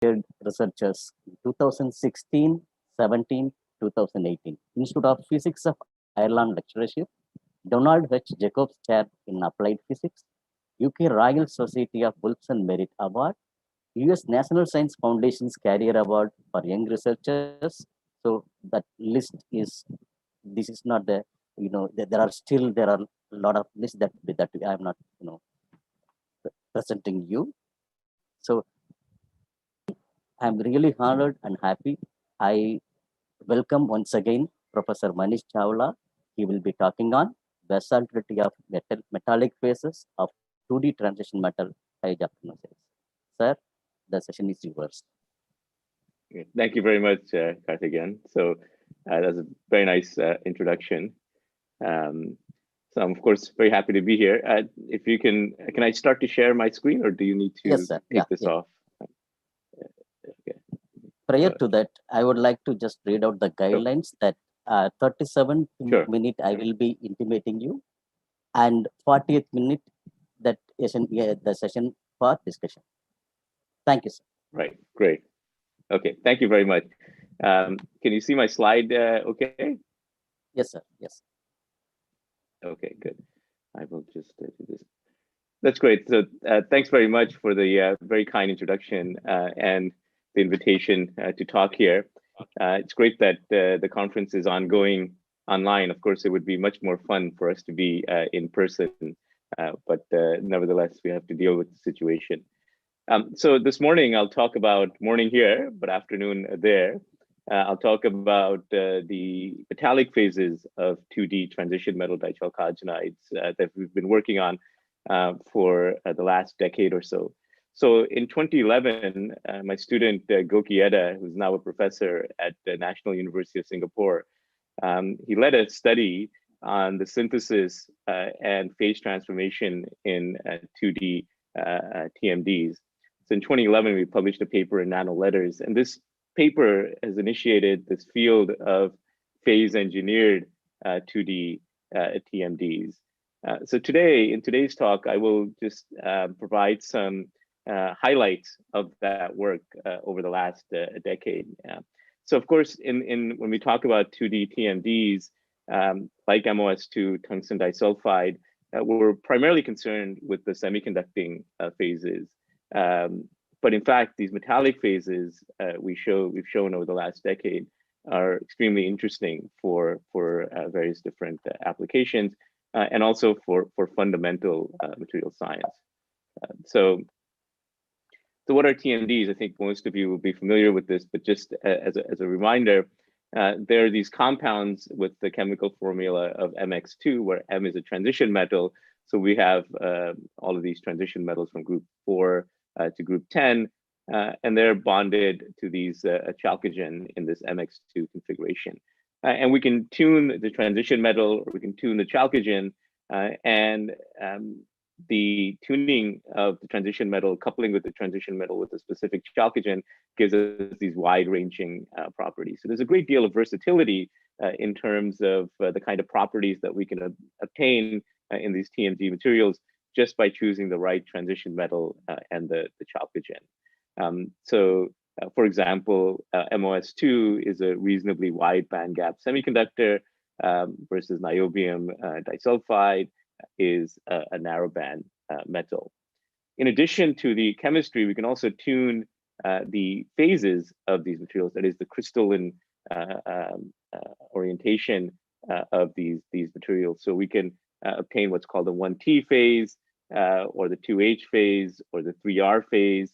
featured researchers in 2016, 17, 2018. Institute of Physics of Ireland Lecturership, Donald H. Jacobs Chair in Applied Physics, UK Royal Society of Wolfson Merit Award, US National Science Foundation's Career Award for Young Researchers. So that list is, this is not the, there are a lot of lists that I am not, presenting you. So I'm really honored and happy. I welcome once again Professor Manish Chawla. He will be talking on versatility of metallic phases of 2D transition metal hydrogen. Sir, the session is yours. Thank you very much, Karthikeyan. So that's a very nice introduction. So I'm of course very happy to be here. If you can I start to share my screen, or do you need to take this off? Okay. Prior to that, I would like to just read out the guidelines that 37th minute I will be intimating you, and 40th minute that is the session for discussion. Thank you, sir. Right, great. Okay, thank you very much. Can you see my slide okay? Yes, sir, yes. Okay, good. I will just do this. That's great. So thanks very much for the very kind introduction and the invitation to talk here. It's great that the conference is ongoing online. Of course, it would be much more fun for us to be in person, but nevertheless, we have to deal with the situation. So this morning, I'll talk about morning here, but afternoon there. I'll talk about the metallic phases of 2D transition metal dichalcogenides that we've been working on for the last decade or so. So in 2011, my student Goki Eda, who's now a professor at the National University of Singapore, he led a study on the synthesis and phase transformation in 2D TMDs. So in 2011, we published a paper in Nano Letters, and this paper has initiated this field of phase engineered 2D TMDs. So today, in today's talk, I will just provide some highlights of that work over the last decade. So of course, when we talk about 2D TMDs, like MOS2 tungsten disulfide, we're primarily concerned with the semiconducting phases. But in fact, these metallic phases we've shown over the last decade are extremely interesting for various different applications and also for fundamental material science. So what are TMDs? I think most of you will be familiar with this, but just as a reminder, there are these compounds with the chemical formula of MX2, where M is a transition metal. So we have all of these transition metals from group 4 to group 10, and they're bonded to these chalcogen in this MX2 configuration. And we can tune the transition metal, or we can tune the chalcogen, and the tuning of the transition metal, coupling with the transition metal with a specific chalcogen, gives us these wide-ranging properties. So there's a great deal of versatility in terms of the kind of properties that we can obtain in these TMD materials just by choosing the right transition metal and the chalcogen. For example, MOS2 is a reasonably wide bandgap semiconductor versus niobium disulfide is a narrow band metal. In addition to the chemistry, we can also tune the phases of these materials, that is the crystalline orientation of these materials. So we can obtain what's called the 1T phase, or the 2H phase, or the 3R phase,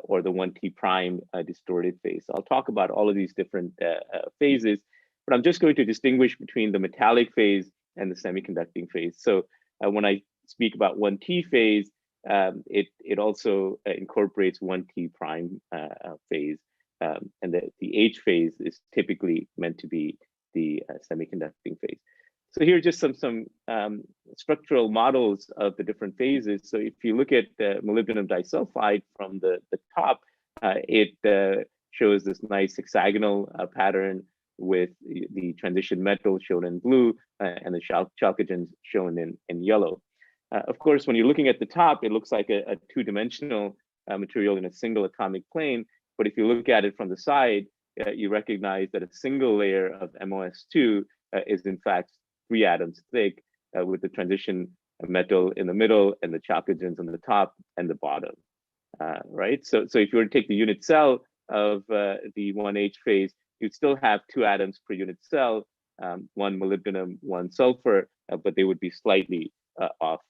or the 1T prime distorted phase. So I'll talk about all of these different phases, but I'm just going to distinguish between the metallic phase and the semiconducting phase. So when I speak about 1T phase, it also incorporates 1T prime phase, and the H phase is typically meant to be the semiconducting phase. So here are just some structural models of the different phases. So if you look at molybdenum disulfide from the top, it shows this nice hexagonal pattern with the transition metal shown in blue and the chalcogens shown in yellow. Of course, when you're looking at the top, it looks like a two-dimensional material in a single atomic plane. But if you look at it from the side, you recognize that a single layer of MOS2 is in fact 3 atoms thick, with the transition metal in the middle and the chalcogens on the top and the bottom, right? So if you were to take the unit cell of the 1H phase, you'd still have 2 atoms per unit cell, 1 molybdenum, 1 sulfur, but they would be slightly off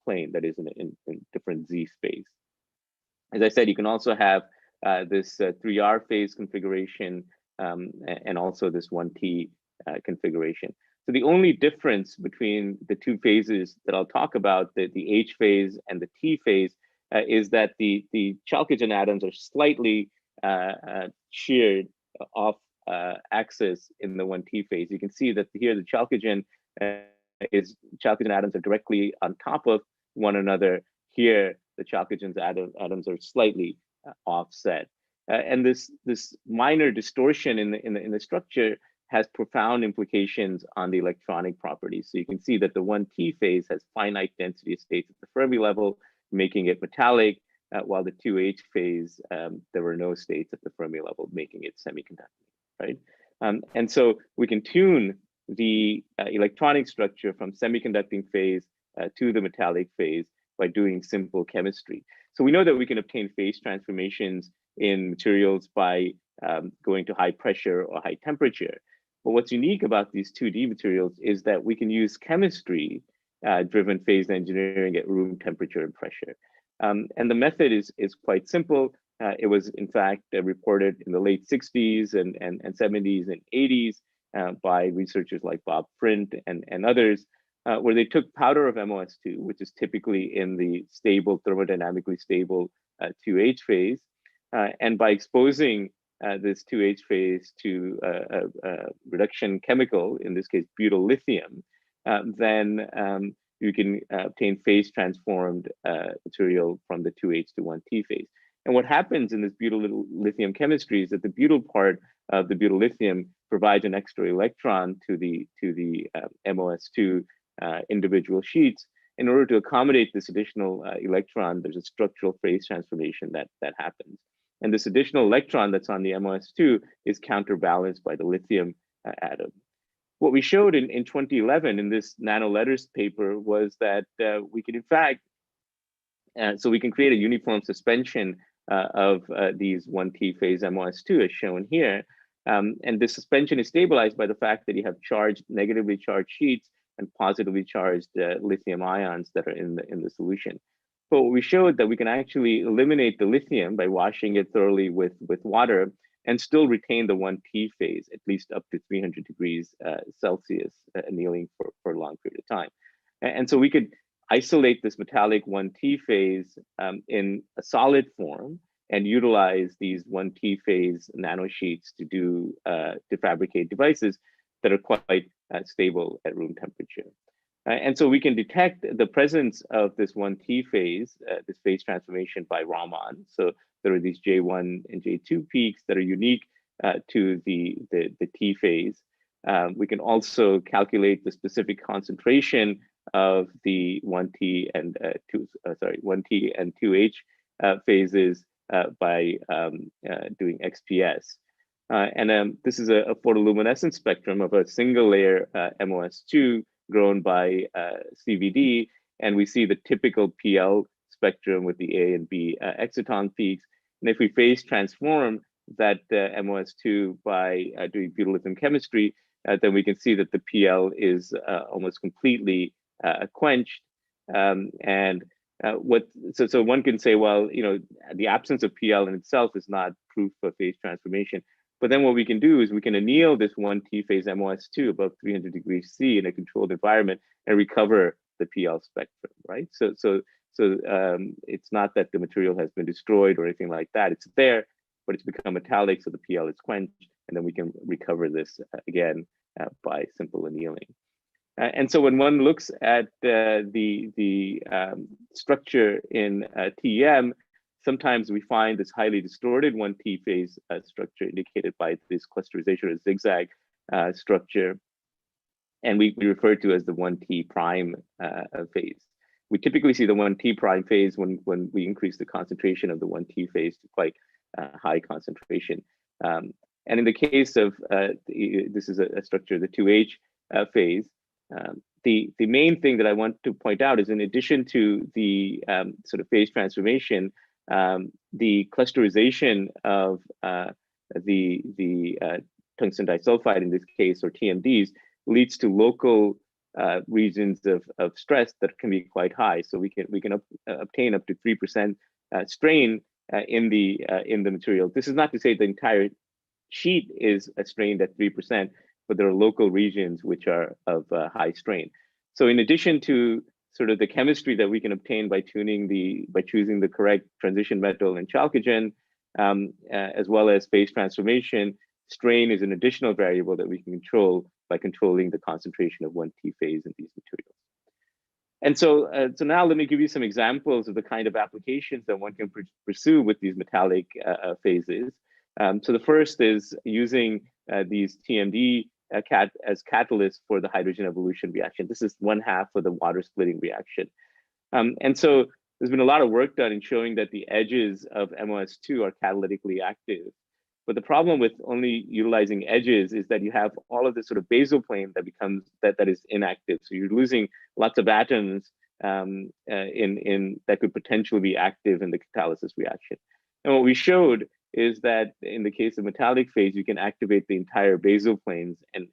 plane, that is in different Z space. As I said, you can also have this 3R phase configuration and also this 1T configuration. So the only difference between the 2 phases that I'll talk about, the H phase and the T phase, is that the chalcogen atoms are slightly sheared off axis in the 1T phase. You can see that here the chalcogen atoms are directly on top of one another. Here, the chalcogen atoms are slightly offset, and this minor distortion in the structure has profound implications on the electronic properties. So you can see that the 1T phase has finite density of states at the Fermi level, making it metallic, while the 2H phase, there were no states at the Fermi level, making it semiconducting, right? And so we can tune the electronic structure from semiconducting phase to the metallic phase by doing simple chemistry. So we know that we can obtain phase transformations in materials by going to high pressure or high temperature. But what's unique about these 2D materials is that we can use chemistry driven phase engineering at room temperature and pressure. And the method is quite simple. It was in fact reported in the late 60s and 70s and 80s by researchers like Bob Frint and others, where they took powder of MOS2, which is typically in the stable, thermodynamically stable 2H phase, and by exposing this 2H phase to a reduction chemical, in this case butyl lithium, then you can obtain phase transformed material from the 2H to 1T phase. And what happens in this butyl lithium chemistry is that the butyl part of the butyl lithium provides an extra electron to the MOS2 individual sheets. In order to accommodate this additional electron, there's a structural phase transformation that happens. And this additional electron that's on the MOS2 is counterbalanced by the lithium atom. What we showed in 2011 in this Nano Letters paper was that we can in fact, so we can create a uniform suspension of these 1T phase MOS2 as shown here. And this suspension is stabilized by the fact that you have negatively charged sheets and positively charged lithium ions that are in the solution. But we showed that we can actually eliminate the lithium by washing it thoroughly with water and still retain the 1T phase, at least up to 300 degrees Celsius annealing for a long period of time. And so we could isolate this metallic 1T phase in a solid form and utilize these 1T phase nanosheets to fabricate devices that are quite stable at room temperature. And so we can detect the presence of this 1T phase, this phase transformation by Raman. So there are these J1 and J2 peaks that are unique to the T phase. We can also calculate the specific concentration of the 1T and 2H phases by doing XPS. And this is a photoluminescence spectrum of a single layer MOS2 grown by CVD, and we see the typical PL spectrum with the A and B exciton peaks. And if we phase transform that MOS2 by doing butyl lithium chemistry, then we can see that the PL is almost completely quenched. So one can say, well, the absence of PL in itself is not proof of phase transformation. But then what we can do is we can anneal this 1T phase MOS2 above 300 degrees C in a controlled environment and recover the PL spectrum, right? So it's not that the material has been destroyed or anything like that. It's there, but it's become metallic, so the PL is quenched, and then we can recover this again by simple annealing. And so when one looks at the structure in TEM, sometimes we find this highly distorted 1T phase structure indicated by this clusterization or zigzag structure. And we refer to as the 1T prime phase. We typically see the 1T prime phase when we increase the concentration of the 1T phase to quite high concentration. And in the case of, this is a structure, the 2H phase, the main thing that I want to point out is, in addition to the sort of phase transformation, the clusterization of the tungsten disulfide in this case, or TMDs, leads to local regions of stress that can be quite high. So we can obtain up to 3% strain in the material. This is not to say the entire sheet is strained at 3%, but there are local regions which are of high strain. So in addition to sort of the chemistry that we can obtain by choosing the correct transition metal and chalcogen, as well as phase transformation, strain is an additional variable that we can control by controlling the concentration of 1T phase in these materials. And so, so now let me give you some examples of the kind of applications that one can pursue with these metallic phases. So the first is using these TMD as catalysts for the hydrogen evolution reaction. This is one half of the water splitting reaction. And so there's been a lot of work done in showing that the edges of MOS2 are catalytically active. But the problem with only utilizing edges is that you have all of this sort of basal plane that becomes that is inactive. So you're losing lots of atoms that could potentially be active in the catalysis reaction. And what we showed is that in the case of metallic phase, you can activate the entire basal planes and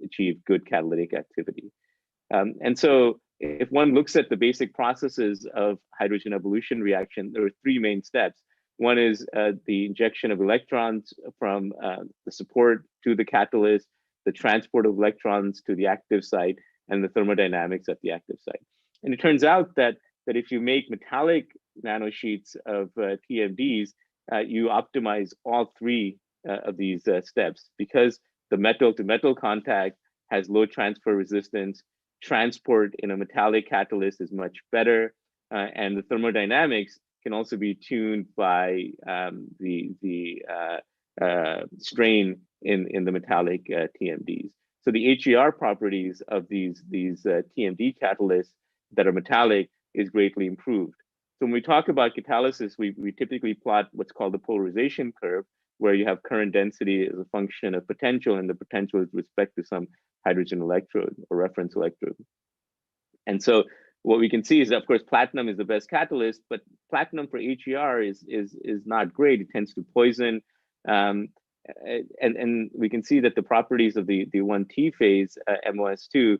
achieve good catalytic activity. And so if one looks at the basic processes of hydrogen evolution reaction, there are three main steps. One is the injection of electrons from the support to the catalyst, the transport of electrons to the active site, and the thermodynamics at the active site. And it turns out that if you make metallic nanosheets of TMDs, you optimize all three of these steps, because the metal-to-metal contact has low transfer resistance, transport in a metallic catalyst is much better, and the thermodynamics can also be tuned by the strain in the metallic TMDs. So the HER properties of these TMD catalysts that are metallic is greatly improved. So when we talk about catalysis, we typically plot what's called the polarization curve, where you have current density as a function of potential, and the potential is with respect to some hydrogen electrode or reference electrode. And so what we can see is that, of course, platinum is the best catalyst, but platinum for HER is not great. It tends to poison. And we can see that the properties of the 1T phase, MOS2,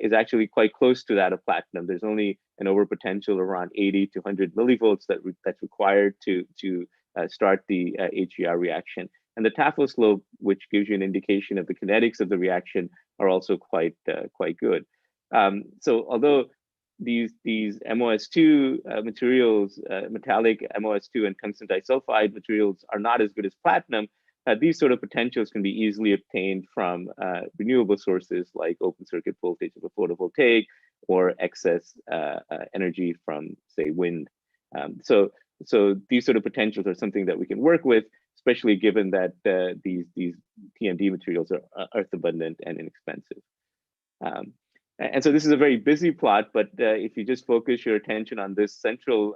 is actually quite close to that of platinum. There's only an overpotential around 80 to 100 millivolts that's required to start the HER reaction. And the Tafel slope, which gives you an indication of the kinetics of the reaction, are also quite good. So although these MOS2 materials, metallic MOS2 and tungsten disulfide materials, are not as good as platinum, these sort of potentials can be easily obtained from renewable sources like open circuit voltage of a photovoltaic, or excess energy from, say, wind. So these sort of potentials are something that we can work with, especially given that these TMD materials are earth abundant and inexpensive. And so this is a very busy plot, but if you just focus your attention on this central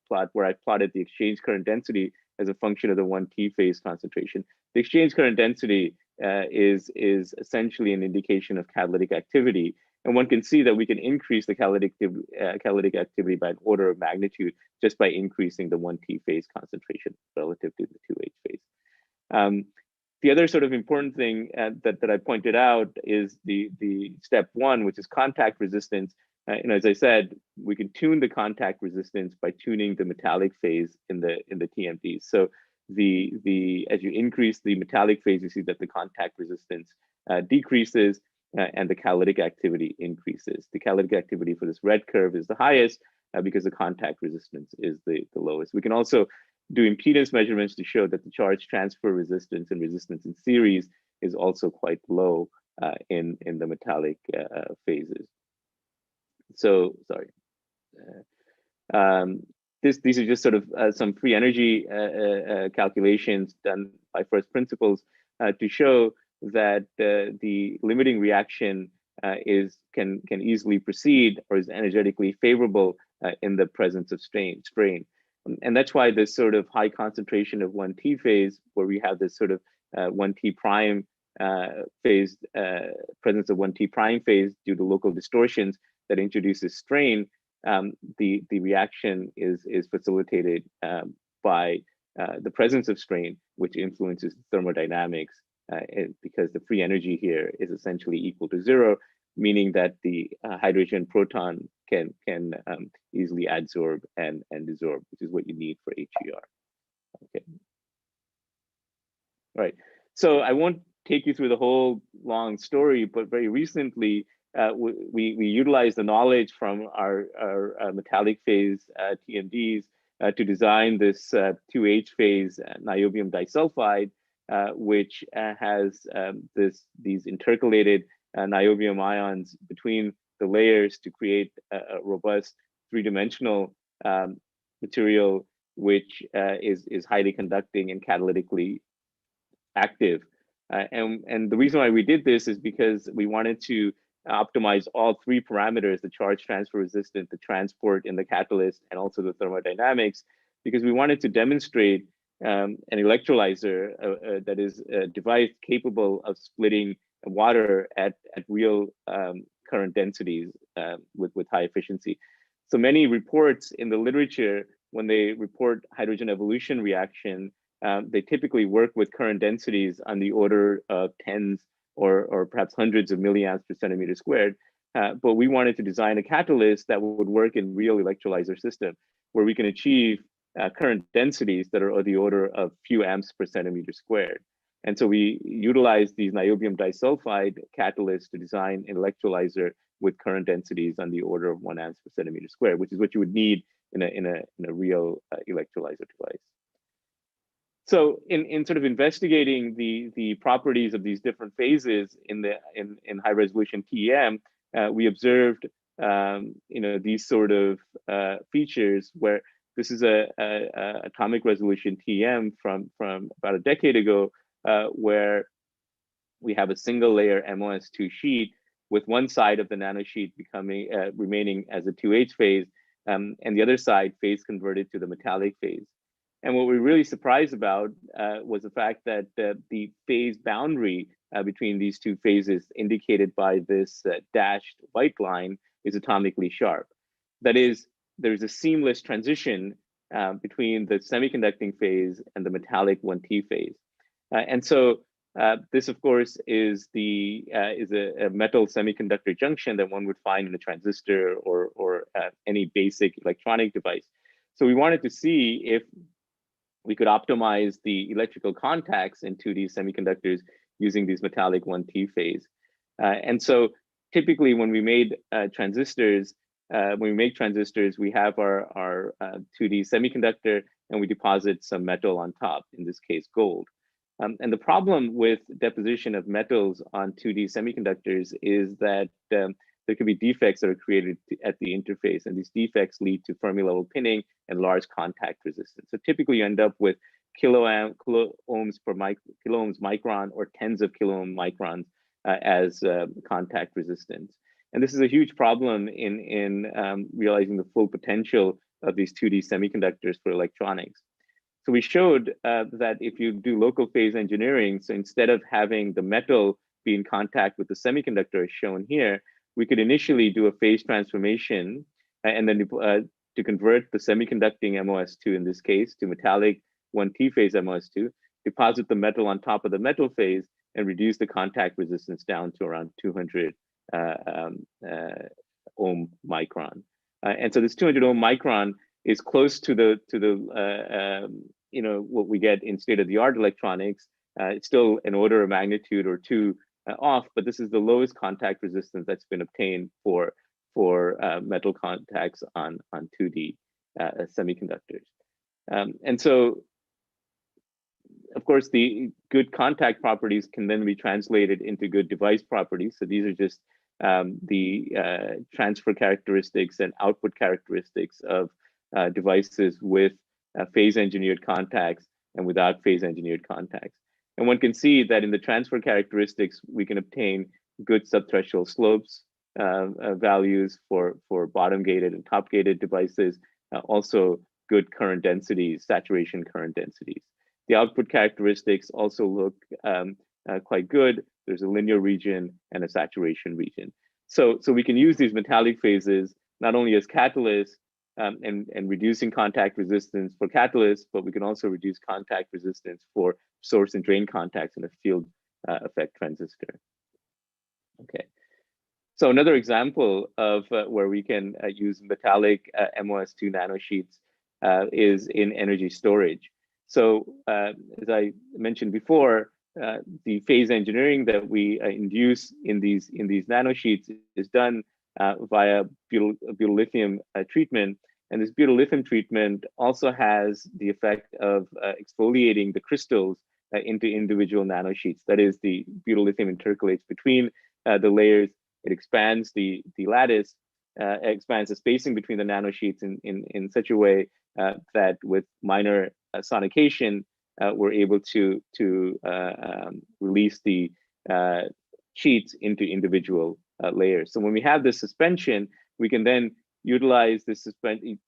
plot where I plotted the exchange current density as a function of the 1T phase concentration, the exchange current density is essentially an indication of catalytic activity. And one can see that we can increase the catalytic activity by an order of magnitude just by increasing the 1T phase concentration relative to the 2H phase. The other sort of important thing that I pointed out is the step one, which is contact resistance. And as I said, we can tune the contact resistance by tuning the metallic phase in the TMDs. So as you increase the metallic phase, you see that the contact resistance decreases and the catalytic activity increases. The catalytic activity for this red curve is the highest because the contact resistance is the lowest. We can also do impedance measurements to show that the charge transfer resistance and resistance in series is also quite low in the metallic phases. So, sorry. These are just sort of some free energy calculations done by first principles to show that the limiting reaction can easily proceed or is energetically favorable in the presence of strain. And that's why this sort of high concentration of 1T phase, where we have this sort of 1T prime phase, presence of 1T prime phase due to local distortions that introduces strain, the reaction is facilitated by the presence of strain, which influences thermodynamics, because the free energy here is essentially equal to 0, meaning that the hydrogen proton can easily adsorb and desorb, which is what you need for HER. Okay. All right. So I won't take you through the whole long story, but very recently we utilized the knowledge from our metallic phase TMDs to design this 2H phase niobium disulfide, which has these intercalated niobium ions between the layers to create a robust three-dimensional material, which is highly conducting and catalytically active. And the reason why we did this is because we wanted to optimize all 3 parameters: the charge transfer resistant, the transport in the catalyst, and also the thermodynamics, because we wanted to demonstrate an electrolyzer that is a device capable of splitting water at real current densities with high efficiency. So many reports in the literature, when they report hydrogen evolution reaction, they typically work with current densities on the order of tens or perhaps hundreds of milliamps per centimeter squared. But we wanted to design a catalyst that would work in real electrolyzer system, where we can achieve current densities that are of the order of few amps per centimeter squared. And so we utilized these niobium disulfide catalysts to design an electrolyzer with current densities on the order of 1 amps per centimeter squared, which is what you would need in a real electrolyzer device. So in sort of investigating the properties of these different phases in high resolution TEM, we observed these sort of features, where this is a atomic resolution TEM from about a decade ago, where we have a single layer MOS2 sheet with one side of the nanosheet remaining as a 2H phase, and the other side phase converted to the metallic phase. And what we're really surprised about was the fact that the phase boundary between these 2 phases, indicated by this dashed white line, is atomically sharp. That is, there's a seamless transition between the semiconducting phase and the metallic 1T phase. And so this, of course, is a metal semiconductor junction that one would find in a transistor or any basic electronic device. So we wanted to see if we could optimize the electrical contacts in 2D semiconductors using these metallic 1T phase. And so typically when we made transistors, we have our 2D semiconductor, and we deposit some metal on top, in this case, gold. And the problem with deposition of metals on 2D semiconductors is that there could be defects that are created at the interface, and these defects lead to Fermi level pinning and large contact resistance. So typically you end up with kiloohms micron or tens of kiloohm microns as contact resistance. And this is a huge problem in realizing the full potential of these 2D semiconductors for electronics. So we showed that if you do local phase engineering, so instead of having the metal be in contact with the semiconductor as shown here, we could initially do a phase transformation and then to convert the semiconducting MOS2, in this case, to metallic 1T phase MOS2, deposit the metal on top of the metal phase, and reduce the contact resistance down to around 200 ohm micron. And so this 200 ohm micron is close to what we get in state-of-the-art electronics. It's still an order of magnitude or 2 off, but this is the lowest contact resistance that's been obtained for metal contacts on 2D semiconductors. And so, of course, the good contact properties can then be translated into good device properties. So these are just the transfer characteristics and output characteristics of devices with phase engineered contacts and without phase engineered contacts. And one can see that in the transfer characteristics, we can obtain good subthreshold slopes values for bottom gated and top gated devices, also good current densities, saturation current densities. The output characteristics also look quite good. There's a linear region and a saturation region. So we can use these metallic phases not only as catalysts and reducing contact resistance for catalysts, but we can also reduce contact resistance for source and drain contacts in a field effect transistor. Okay. So another example of where we can use metallic MOS2 nanosheets is in energy storage. So as I mentioned before, the phase engineering that we induce in these nanosheets is done via butyllithium treatment. And this butyllithium treatment also has the effect of exfoliating the crystals into individual nanosheets. That is, the butyllithium intercalates between the layers. It expands the lattice, expands the spacing between the nanosheets in such a way that with minor sonication, we're able to release the sheets into individual layers. So when we have this suspension, we can then utilize this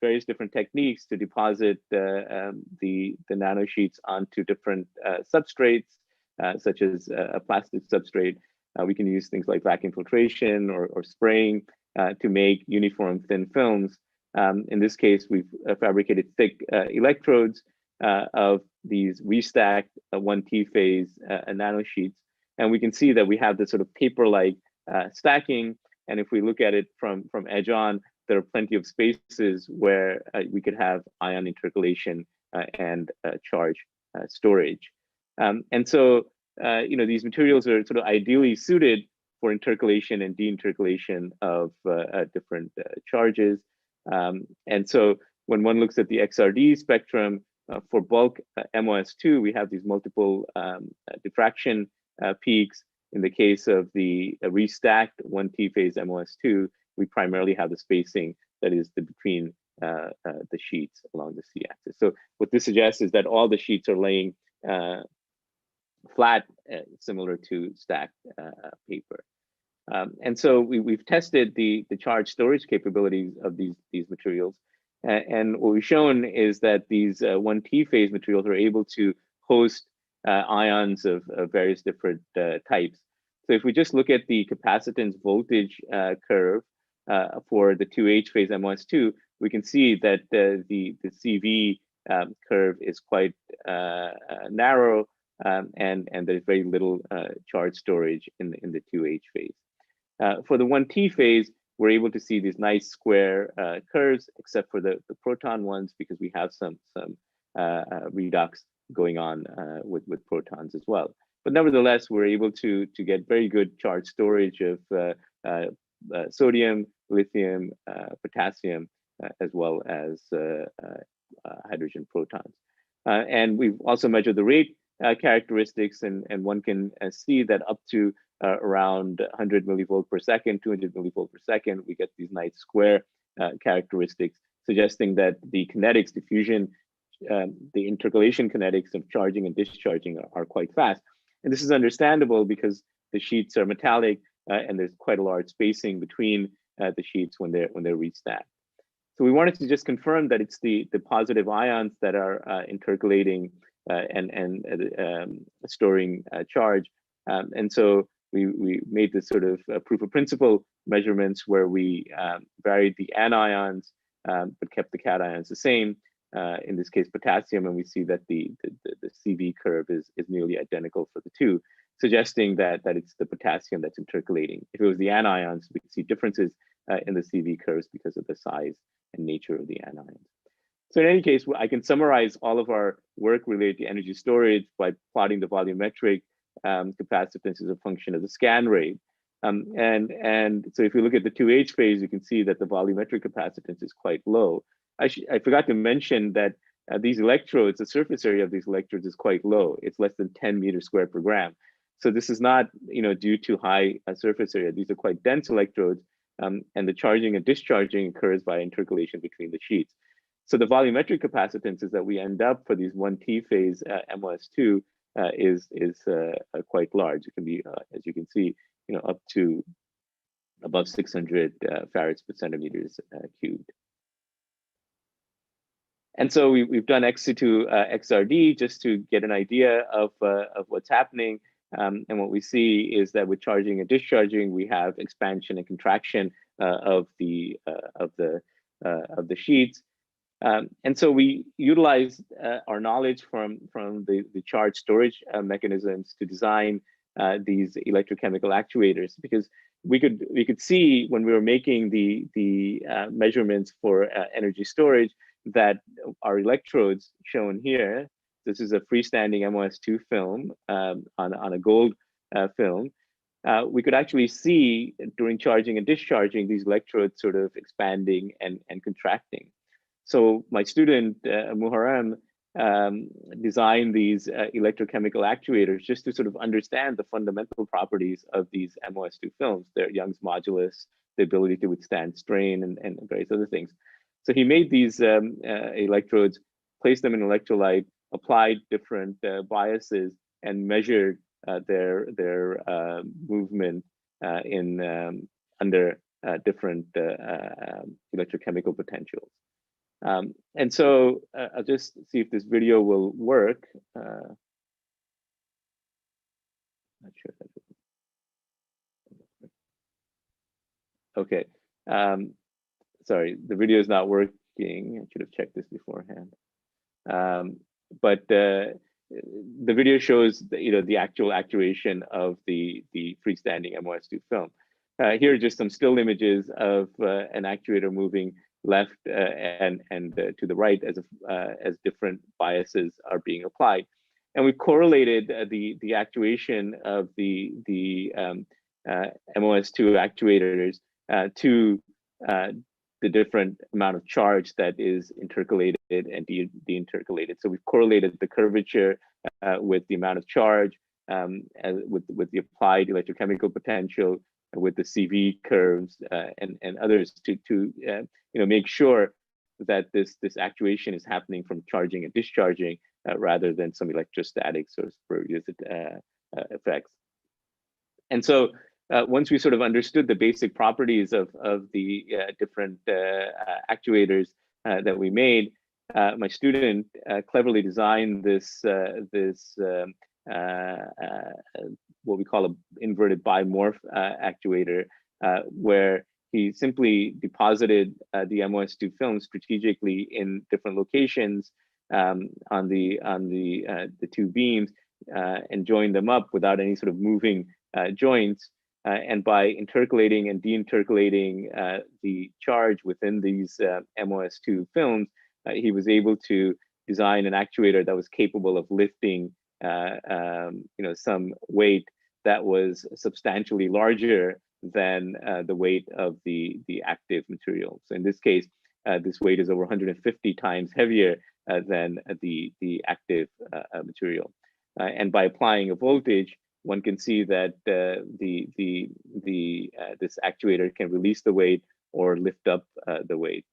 various different techniques to deposit the nanosheets onto different substrates, such as a plastic substrate. We can use things like vacuum filtration or spraying to make uniform thin films. In this case, we've fabricated thick electrodes of these restacked 1T phase nanosheets. And we can see that we have this sort of paper-like stacking. And if we look at it from edge on, there are plenty of spaces where we could have ion intercalation and charge storage. And so, these materials are sort of ideally suited for intercalation and deintercalation of different charges. And so when one looks at the XRD spectrum for bulk MOS2, we have these multiple diffraction peaks. In the case of the restacked 1T phase MOS2, we primarily have the spacing that is between the sheets along the C-axis. So what this suggests is that all the sheets are laying flat, similar to stacked paper. And so we've tested the charge storage capabilities of these materials. And what we've shown is that these 1T phase materials are able to host ions of various different types. So if we just look at the capacitance voltage curve for the 2H phase MOS2, we can see that the CV curve is quite narrow, and there's very little charge storage in the 2H phase. For the 1T phase, we're able to see these nice square curves, except for the proton ones, because we have some redox going on with protons as well. But nevertheless, we're able to get very good charge storage of sodium, lithium, potassium, as well as hydrogen protons. And we've also measured the rate characteristics, and one can see that up to around 100 millivolt per second, 200 millivolt per second, we get these nice square characteristics, suggesting that the kinetics, diffusion, the intercalation kinetics of charging and discharging are quite fast. And this is understandable because the sheets are metallic and there's quite a large spacing between the sheets when they're restacked. So we wanted to just confirm that it's the positive ions that are intercalating and storing charge. And so we made this sort of proof of principle measurements where we varied the anions but kept the cations the same. In this case, potassium, and we see that the CV curve is nearly identical for the two, suggesting that it's the potassium that's intercalating. If it was the anions, we'd see differences in the CV curves because of the size and nature of the anions. So in any case, I can summarize all of our work related to energy storage by plotting the volumetric capacitance as a function of the scan rate. And so if you look at the 2H phase, you can see that the volumetric capacitance is quite low. I forgot to mention that these electrodes, the surface area of these electrodes is quite low. It's less than 10 meters squared per gram. So this is not, due to high surface area. These are quite dense electrodes, and the charging and discharging occurs by intercalation between the sheets. So the volumetric capacitances that we end up for these 1T phase MOS2 is quite large. It can be, as you can see, up to above 600 farads per centimeters cubed. And so we've done X situ XRD just to get an idea of what's happening. And what we see is that with charging and discharging, we have expansion and contraction of the sheets. And so we utilized our knowledge from the charge storage mechanisms to design these electrochemical actuators, because we could see when we were making the measurements for energy storage that our electrodes shown here, this is a freestanding MOS2 film on a gold film. We could actually see during charging and discharging these electrodes sort of expanding and contracting. So my student Muharrem designed these electrochemical actuators just to sort of understand the fundamental properties of these MOS2 films, their Young's modulus, the ability to withstand strain, and various other things. So he made these electrodes, placed them in electrolyte, applied different biases, and measured their movement in under different electrochemical potentials. And so I'll just see if this video will work. Not sure if that's okay. Sorry, the video is not working. I should have checked this beforehand. But the video shows the actual actuation of the freestanding MOS2 film. Here are just some still images of an actuator moving left and to the right as different biases are being applied, and we correlated the actuation of the MOS2 actuators to the different amount of charge that is intercalated and de-intercalated. So we've correlated the curvature with the amount of charge, with the applied electrochemical potential, with the CV curves and others to make sure that this actuation is happening from charging and discharging rather than some electrostatics or spurious effects. And so once we sort of understood the basic properties of the different actuators that we made, my student cleverly designed this what we call an inverted bimorph actuator, where he simply deposited the MOS2 film strategically in different locations on the two beams and joined them up without any sort of moving joints. And by intercalating and de-intercalating the charge within these MOS2 films, he was able to design an actuator that was capable of lifting some weight that was substantially larger than the weight of the active material. So in this case, this weight is over 150 times heavier than the active material. And by applying a voltage, one can see that this actuator can release the weight or lift up the weight.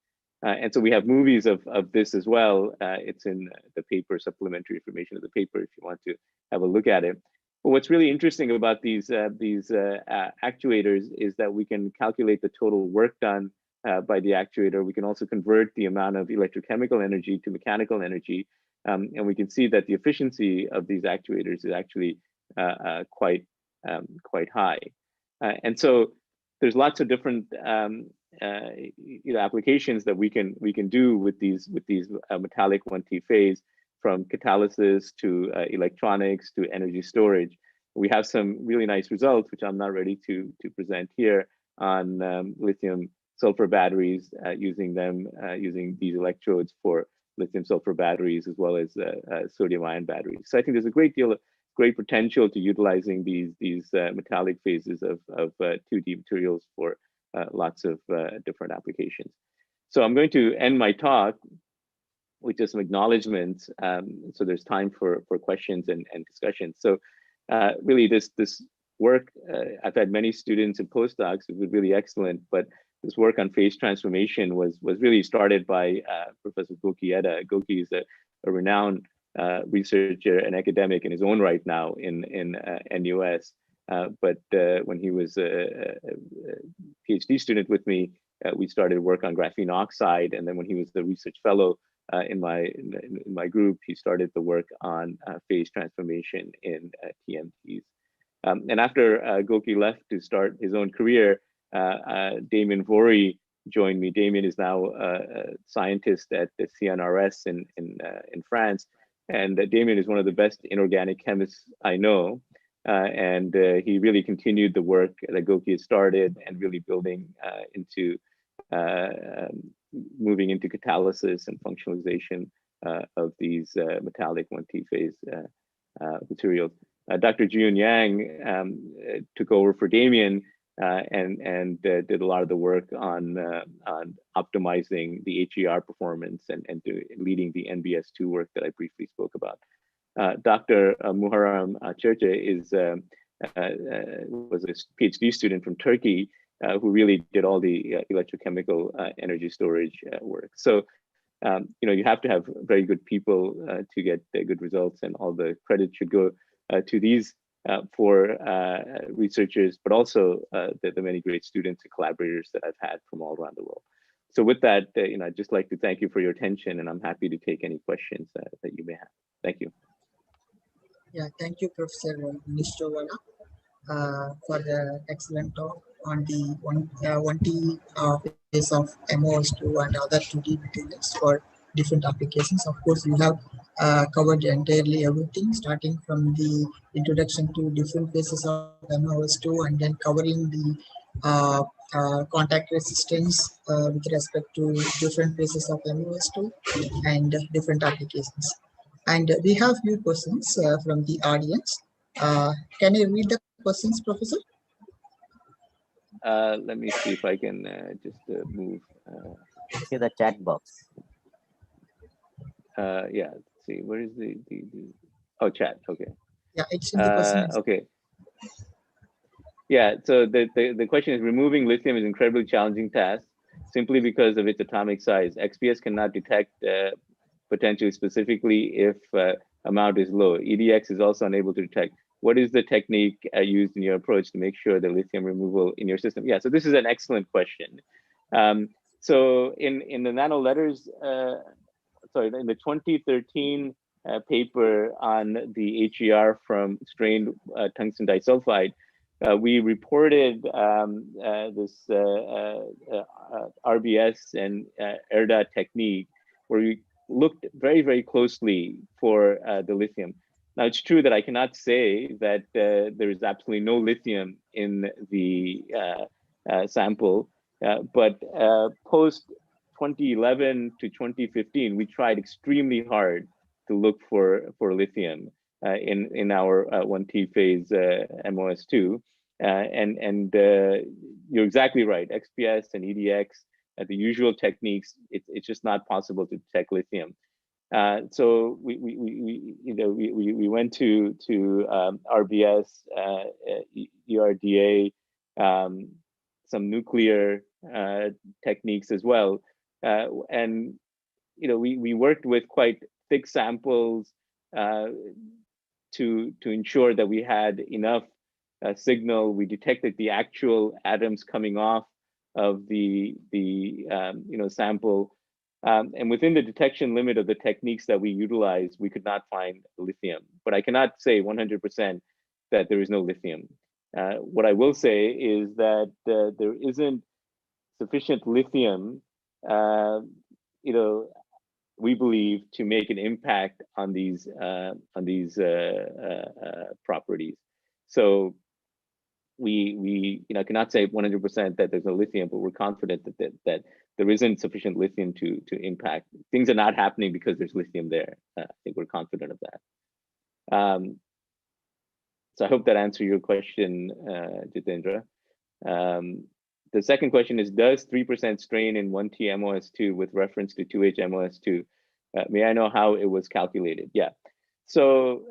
And so we have movies of this as well. It's in the paper, supplementary information of the paper, if you want to have a look at it. But what's really interesting about these actuators is that we can calculate the total work done by the actuator. We can also convert the amount of electrochemical energy to mechanical energy. And we can see that the efficiency of these actuators is actually quite high. And so there's lots of different applications that we can do with these metallic 1T phase, from catalysis to electronics to energy storage. We have some really nice results, which I'm not ready to present here, on lithium sulfur batteries, using these electrodes for lithium sulfur batteries, as well as sodium ion batteries. So I think there's a great potential to utilizing these metallic phases of 2D materials for lots of different applications. So I'm going to end my talk with just some acknowledgements, so there's time for questions and discussions. So really this work, I've had many students and postdocs who've been really excellent, but this work on phase transformation was really started by Professor Goki Eda. Goki is a renowned researcher and academic in his own right now in NUS. But when he was a PhD student with me, we started work on graphene oxide. And then when he was the research fellow in my group. He started the work on phase transformation in TMDs. And after Goki left to start his own career, Damien Vory joined me. Damien is now a scientist at the CNRS in France. And Damien is one of the best inorganic chemists I know. And he really continued the work that Goki had started and really building into moving into catalysis and functionalization of these metallic 1T phase materials. Dr. Jun Yang took over for Damien and did a lot of the work on optimizing the HER performance and leading the NBS2 work that I briefly spoke about. Dr. Muharrem Çerçe was a PhD student from Turkey who really did all the electrochemical energy storage work. So, you have to have very good people to get good results, and all the credit should go to these for researchers, but also the many great students and collaborators that I've had from all around the world. So with that, I'd just like to thank you for your attention, and I'm happy to take any questions that you may have. Thank you. Yeah, thank you, Professor Nishowala, for the excellent talk on the 1T phase of MOS2 and other 2D materials for different applications. Of course, you have covered entirely everything, starting from the introduction to different phases of MOS2 and then covering the contact resistance with respect to different phases of MOS2 and different applications. And we have few questions from the audience. Can you read the questions, Professor? Let me see if I can just move. See the chat box. Yeah, let's see, where is the oh, chat, okay. Yeah, it's in the questions. Okay. Yeah, so the question is, removing lithium is an incredibly challenging task simply because of its atomic size. XPS cannot detect potentially specifically if amount is low. EDX is also unable to detect. What is the technique used in your approach to make sure the lithium removal in your system? Yeah, so this is an excellent question. So in the Nano letters, sorry, in the 2013 paper on the HER from strained tungsten disulfide, we reported this RBS and ERDA technique where we looked very, very closely for the lithium. Now, it's true that I cannot say that there is absolutely no lithium in the sample, but post 2011 to 2015, we tried extremely hard to look for lithium in our 1T phase MOS2. And you're exactly right, XPS and EDX, the usual techniques, it's just not possible to detect lithium. So we went to RBS, ERDA, some nuclear techniques as well, and we worked with quite thick samples to ensure that we had enough signal. We detected the actual atoms coming off of the sample. And within the detection limit of the techniques that we utilized, we could not find lithium. But I cannot say 100% that there is no lithium. What I will say is that there isn't sufficient lithium, we believe, to make an impact on these properties. So we cannot say 100% that there's no lithium, but we're confident that there isn't sufficient lithium to impact. Things are not happening because there's lithium there. I think we're confident of that. So I hope that answered your question, Jitendra. The second question is, does 3% strain in 1T MOS2 with reference to 2H MOS2? May I know how it was calculated? Yeah. So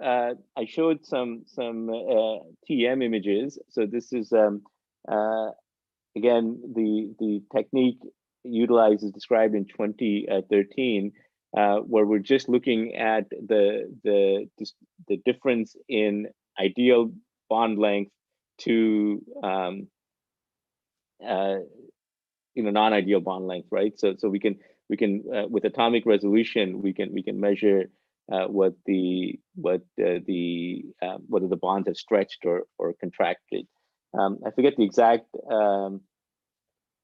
I showed some TM images. So this is again the technique utilized is described in 2013, where we're just looking at the difference in ideal bond length to non-ideal bond length, right? So we can we can with atomic resolution we can measure whether the bonds have stretched or contracted. I forget the exact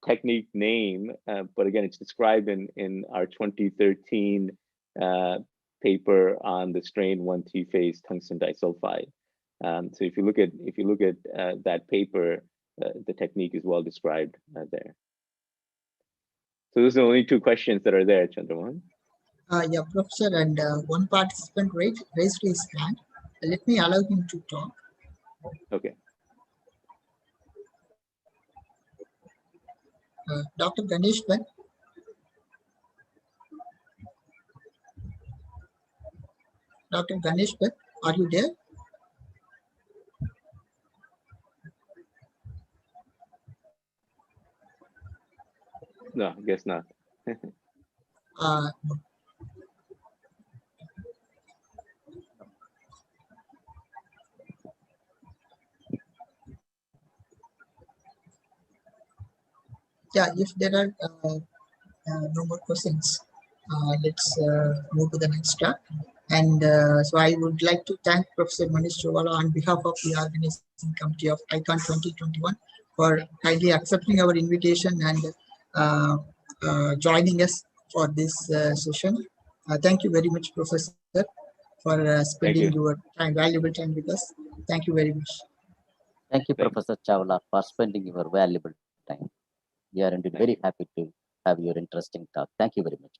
technique name, but again, it's described in our 2013 paper on the strain 1T phase tungsten disulfide. So if you look at that paper, the technique is well described there. So those are the only two questions that are there, Chandramohan. Yeah, Professor, and one participant raised his hand. Let me allow him to talk. Okay. Dr. Ganesh Ben. Dr. Ganesh Ben, are you there? No, I guess not. No. Yeah, if there are no more questions, let's move to the next track. And so I would like to thank Professor Manish Chovala on behalf of the organizing committee of ICON 2021 for kindly accepting our invitation and joining us for this session. Thank you very much, Professor, for spending your time, valuable time with us. Thank you very much. Thank you, Professor Chawla, for spending your valuable time. We are indeed very happy to have your interesting talk. Thank you very much.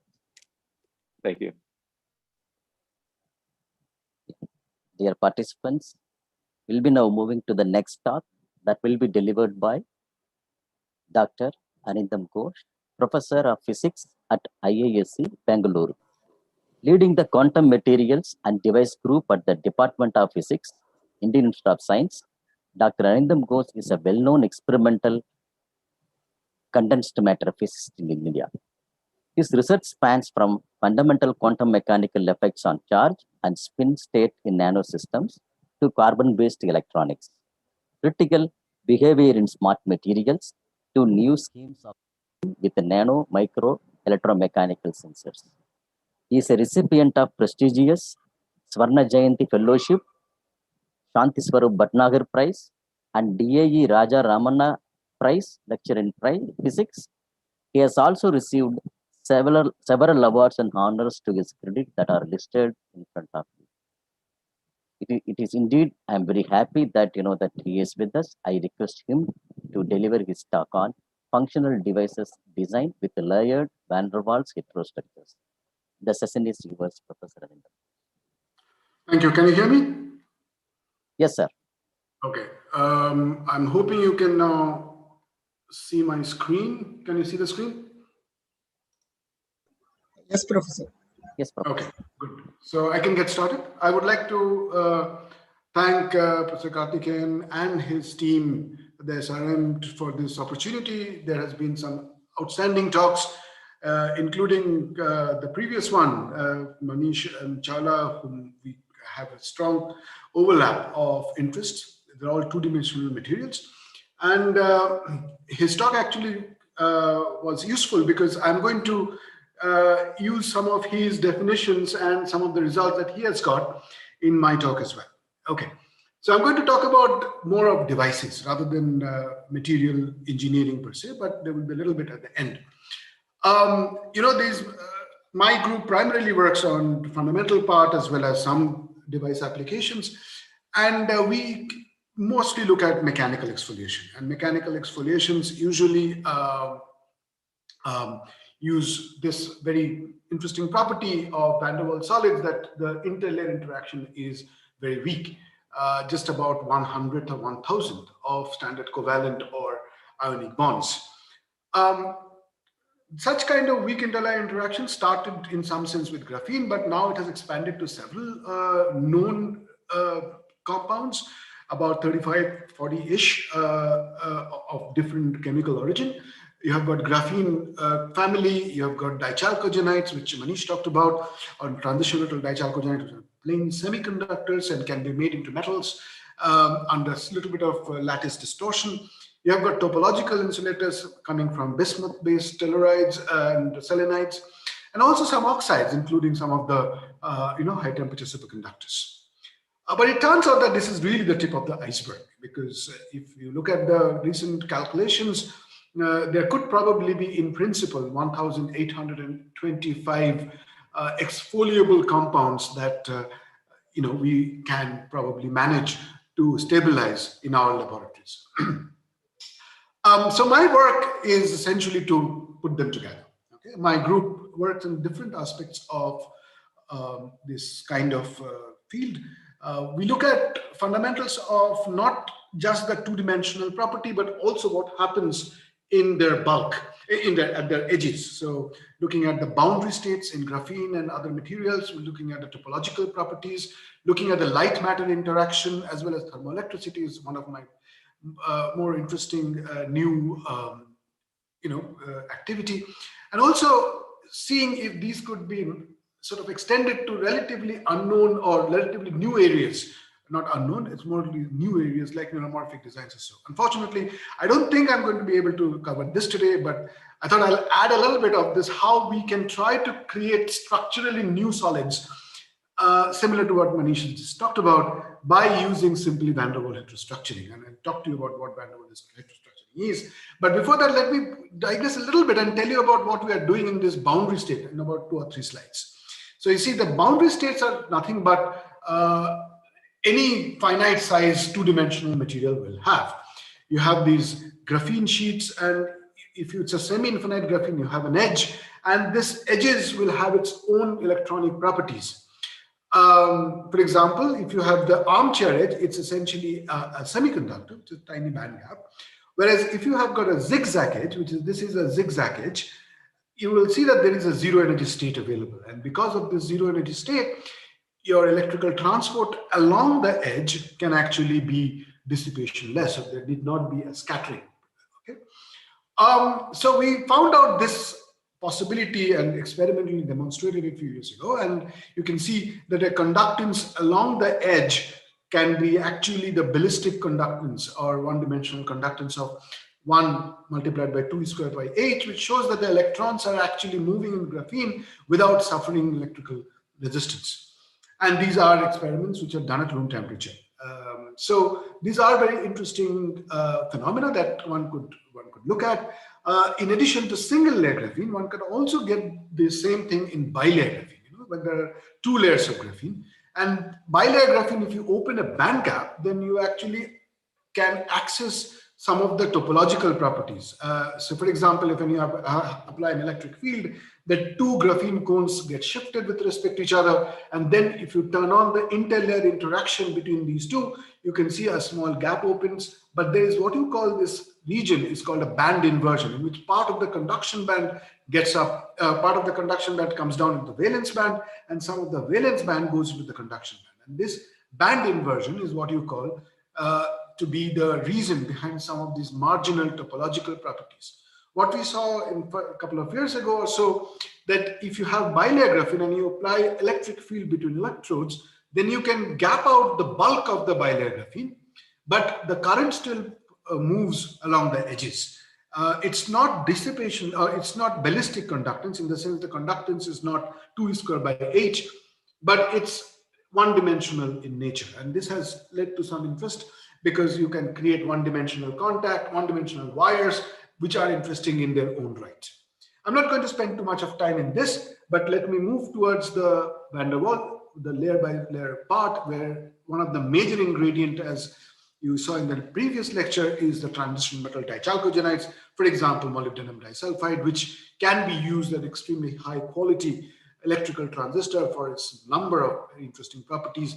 Thank you. Dear participants, we'll be now moving to the next talk that will be delivered by Dr. Anindam Ghosh, Professor of Physics at IISc, Bangalore, leading the Quantum Materials and Device Group at the Department of Physics, Indian Institute of Science. Dr. Anindam Ghosh is a well-known experimental condensed matter physicist in India. His research spans from fundamental quantum mechanical effects on charge and spin state in nanosystems to carbon-based electronics, critical behavior in smart materials to new schemes of with the nano, micro, electromechanical sensors. He is a recipient of prestigious Swarna Jayanti Fellowship, Shanti Swarup Bhatnagar Prize, and DAE Raja Ramana Prize, Lecture in Physics. He has also received several awards and honors to his credit that are listed in front of you. It is indeed, I am very happy that that he is with us. I request him to deliver his talk on functional devices designed with layered van der Waals heterostructures. The session is yours, Professor Anindam. Thank you. Can you hear me? Yes, sir. Okay. I'm hoping you can now see my screen. Can you see the screen? Yes, Professor. Yes, Professor. Okay, good. So I can get started. I would like to thank Professor Karthikeyan and his team, the SRM, for this opportunity. There has been some outstanding talks, including the previous one, Manish and Chawla, whom we have a strong overlap of interests. They're all two-dimensional materials. And his talk actually was useful because I'm going to use some of his definitions and some of the results that he has got in my talk as well. Okay, so I'm going to talk about more of devices rather than material engineering per se, but there will be a little bit at the end. My group primarily works on the fundamental part as well as some device applications, and we mostly look at mechanical exfoliation. And mechanical exfoliations usually use this very interesting property of van der Waals solids that the interlayer interaction is very weak, just about 1/100th or 1,000th of standard covalent or ionic bonds. Such kind of weak interlayer interaction started in some sense with graphene, but now it has expanded to several known compounds, about 35, 40-ish of different chemical origin. You have got graphene family, you have got dichalcogenides, which Manish talked about, on transition metal dichalcogenides, which are plain semiconductors and can be made into metals under a little bit of lattice distortion. You have got topological insulators coming from bismuth-based tellurides and selenites, and also some oxides, including some of the high temperature superconductors. But it turns out that this is really the tip of the iceberg, because if you look at the recent calculations, there could probably be, in principle, 1,825 exfoliable compounds that we can probably manage to stabilize in our laboratories. So my work is essentially to put them together. Okay? My group works in different aspects of this kind of field. We look at fundamentals of not just the two-dimensional property, but also what happens in their bulk, at their edges. So looking at the boundary states in graphene and other materials, we're looking at the topological properties, looking at the light-matter interaction, as well as thermoelectricity is one of my more interesting new activity, and also seeing if these could be sort of extended to relatively unknown or relatively new areas. Not unknown, it's more new areas like neuromorphic designs or so. Unfortunately, I don't think I'm going to be able to cover this today, but I thought I'll add a little bit of this, how we can try to create structurally new solids, similar to what Manish just talked about, by using simply van der Waals heterostructuring. And I'll talk to you about what van der Waals heterostructuring is. But before that, let me digress a little bit and tell you about what we are doing in this boundary state in about 2 or 3 slides. So you see, the boundary states are nothing but any finite size two-dimensional material will have. You have these graphene sheets, and if it's a semi-infinite graphene, you have an edge, and this edges will have its own electronic properties. For example, if you have the armchair edge, it's essentially a semiconductor, which is a tiny band gap. Whereas if you have got a zigzag edge, this is a zigzag edge, you will see that there is a zero energy state available. And because of this zero energy state, your electrical transport along the edge can actually be dissipation less, so there need not be a scattering. Okay? So we found out this possibility and experimentally demonstrated it a few years ago, and you can see that a conductance along the edge can be actually the ballistic conductance, or one-dimensional conductance of 1 multiplied by 2 squared by h, which shows that the electrons are actually moving in graphene without suffering electrical resistance. And these are experiments which are done at room temperature. So these are very interesting phenomena that one could look at. In addition to single layer graphene, one could also get the same thing in bilayer graphene, when there are 2 layers of graphene. And bilayer graphene, if you open a band gap, then you actually can access some of the topological properties. So for example, if you apply an electric field, the 2 graphene cones get shifted with respect to each other. And then if you turn on the interlayer interaction between these 2, you can see a small gap opens. But there is what you call this region is called a band inversion, in which part of the conduction band gets up, part of the conduction band comes down into the valence band, and some of the valence band goes into the conduction band. And this band inversion is what you call to be the reason behind some of these marginal topological properties. What we saw a couple of years ago or so, that if you have bilayer graphene and you apply electric field between electrodes, then you can gap out the bulk of the bilayer graphene, but the current still moves along the edges. It's not dissipation, or it's not ballistic conductance, in the sense the conductance is not 2 squared by h, but it's one-dimensional in nature. And this has led to some interest, because you can create one-dimensional contact, one-dimensional wires, which are interesting in their own right. I'm not going to spend too much of time in this, but let me move towards the van der Waals, the layer by layer part, where one of the major ingredient, as you saw in the previous lecture, is the transition metal dichalcogenides, for example, molybdenum disulfide, which can be used at extremely high quality electrical transistor for its number of interesting properties,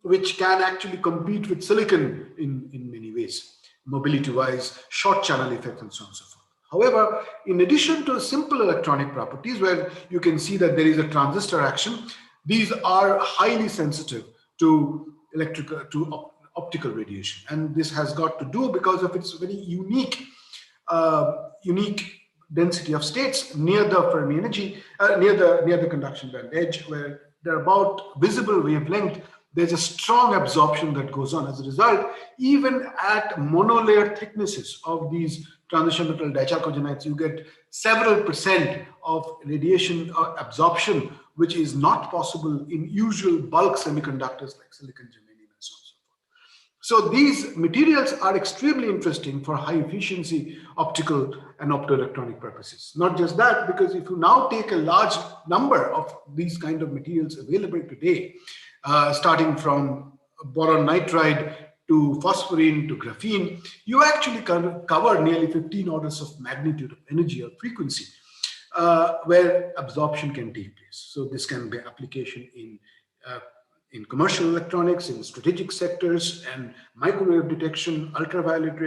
which can actually compete with silicon in many ways, mobility-wise, short channel effects, and so on and so forth. However, in addition to simple electronic properties, where you can see that there is a transistor action, these are highly sensitive to optical radiation. And this has got to do because of its very unique density of states near the Fermi energy, near the conduction band edge, where they're about visible wavelength there's a strong absorption that goes on. As a result, even at monolayer thicknesses of these transition metal dichalcogenides, you get several % of radiation absorption, which is not possible in usual bulk semiconductors like silicon, germanium, and so on and so forth. So these materials are extremely interesting for high efficiency optical and optoelectronic purposes. Not just that, because if you now take a large number of these kind of materials available today, starting from boron nitride to phosphorine to graphene, you actually cover nearly 15 orders of magnitude of energy or frequency where absorption can take place. So this can be application in commercial electronics, in strategic sectors, and microwave detection, ultraviolet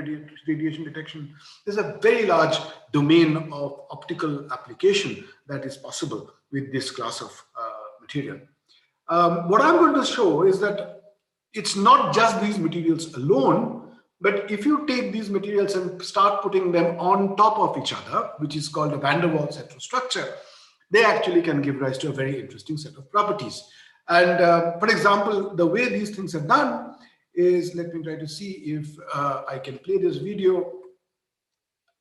radiation detection. There's a very large domain of optical application that is possible with this class of material. What I'm going to show is that it's not just these materials alone, but if you take these materials and start putting them on top of each other, which is called a van der Waals heterostructure, they actually can give rise to a very interesting set of properties. And for example, the way these things are done is, let me try to see if I can play this video.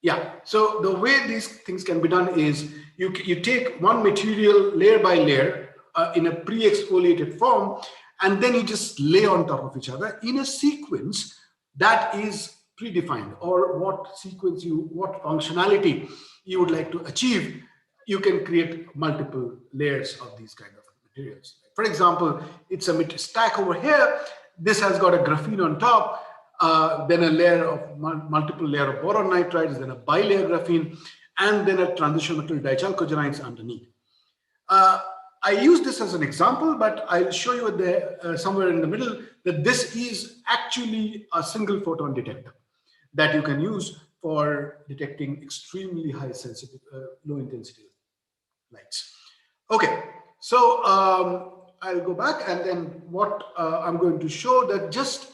Yeah, so the way these things can be done is you take one material layer by layer in a pre-exfoliated form, and then you just lay on top of each other in a sequence that is predefined, or what sequence what functionality you would like to achieve. You can create multiple layers of these kind of materials. For example, it's a stack over here. This has got a graphene on top, then a layer of multiple layer of boron nitrides, then a bilayer graphene, and then a transition metal dichalcogenides underneath. I use this as an example, but I'll show you there somewhere in the middle that this is actually a single photon detector that you can use for detecting extremely high sensitive, low intensity lights. Okay, so I'll go back, and then what I'm going to show that just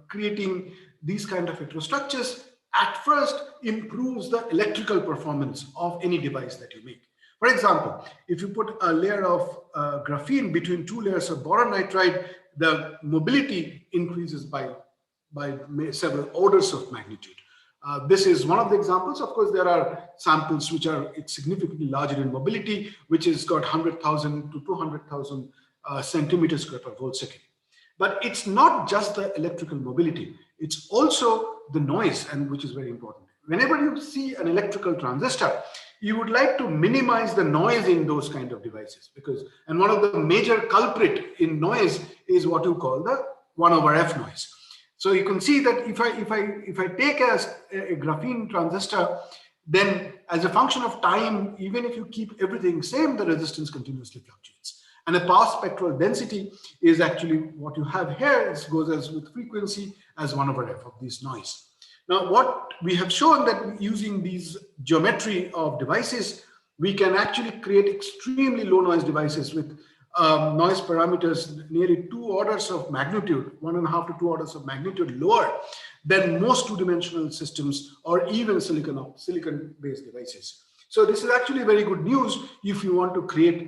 creating these kind of heterostructures at first improves the electrical performance of any device that you make. For example, if you put a layer of graphene between two layers of boron nitride, the mobility increases by several orders of magnitude. This is one of the examples. Of course, there are samples which are significantly larger in mobility, which has got 100,000 to 200,000 centimeters square per volt second. But it's not just the electrical mobility, it's also the noise, and which is very important. Whenever you see an electrical transistor, you would like to minimize the noise in those kind of devices, and one of the major culprit in noise is what you call the 1/f noise. So you can see that if I take a graphene transistor, then as a function of time, even if you keep everything same, the resistance continuously fluctuates. And a pass spectral density is actually what you have here. It goes as with frequency as 1/f of this noise. Now, what we have shown that using these geometry of devices, we can actually create extremely low noise devices with noise parameters nearly 2 orders of magnitude, 1.5 to 2 orders of magnitude lower than most two-dimensional systems or even silicon-based devices. So this is actually very good news if you want to create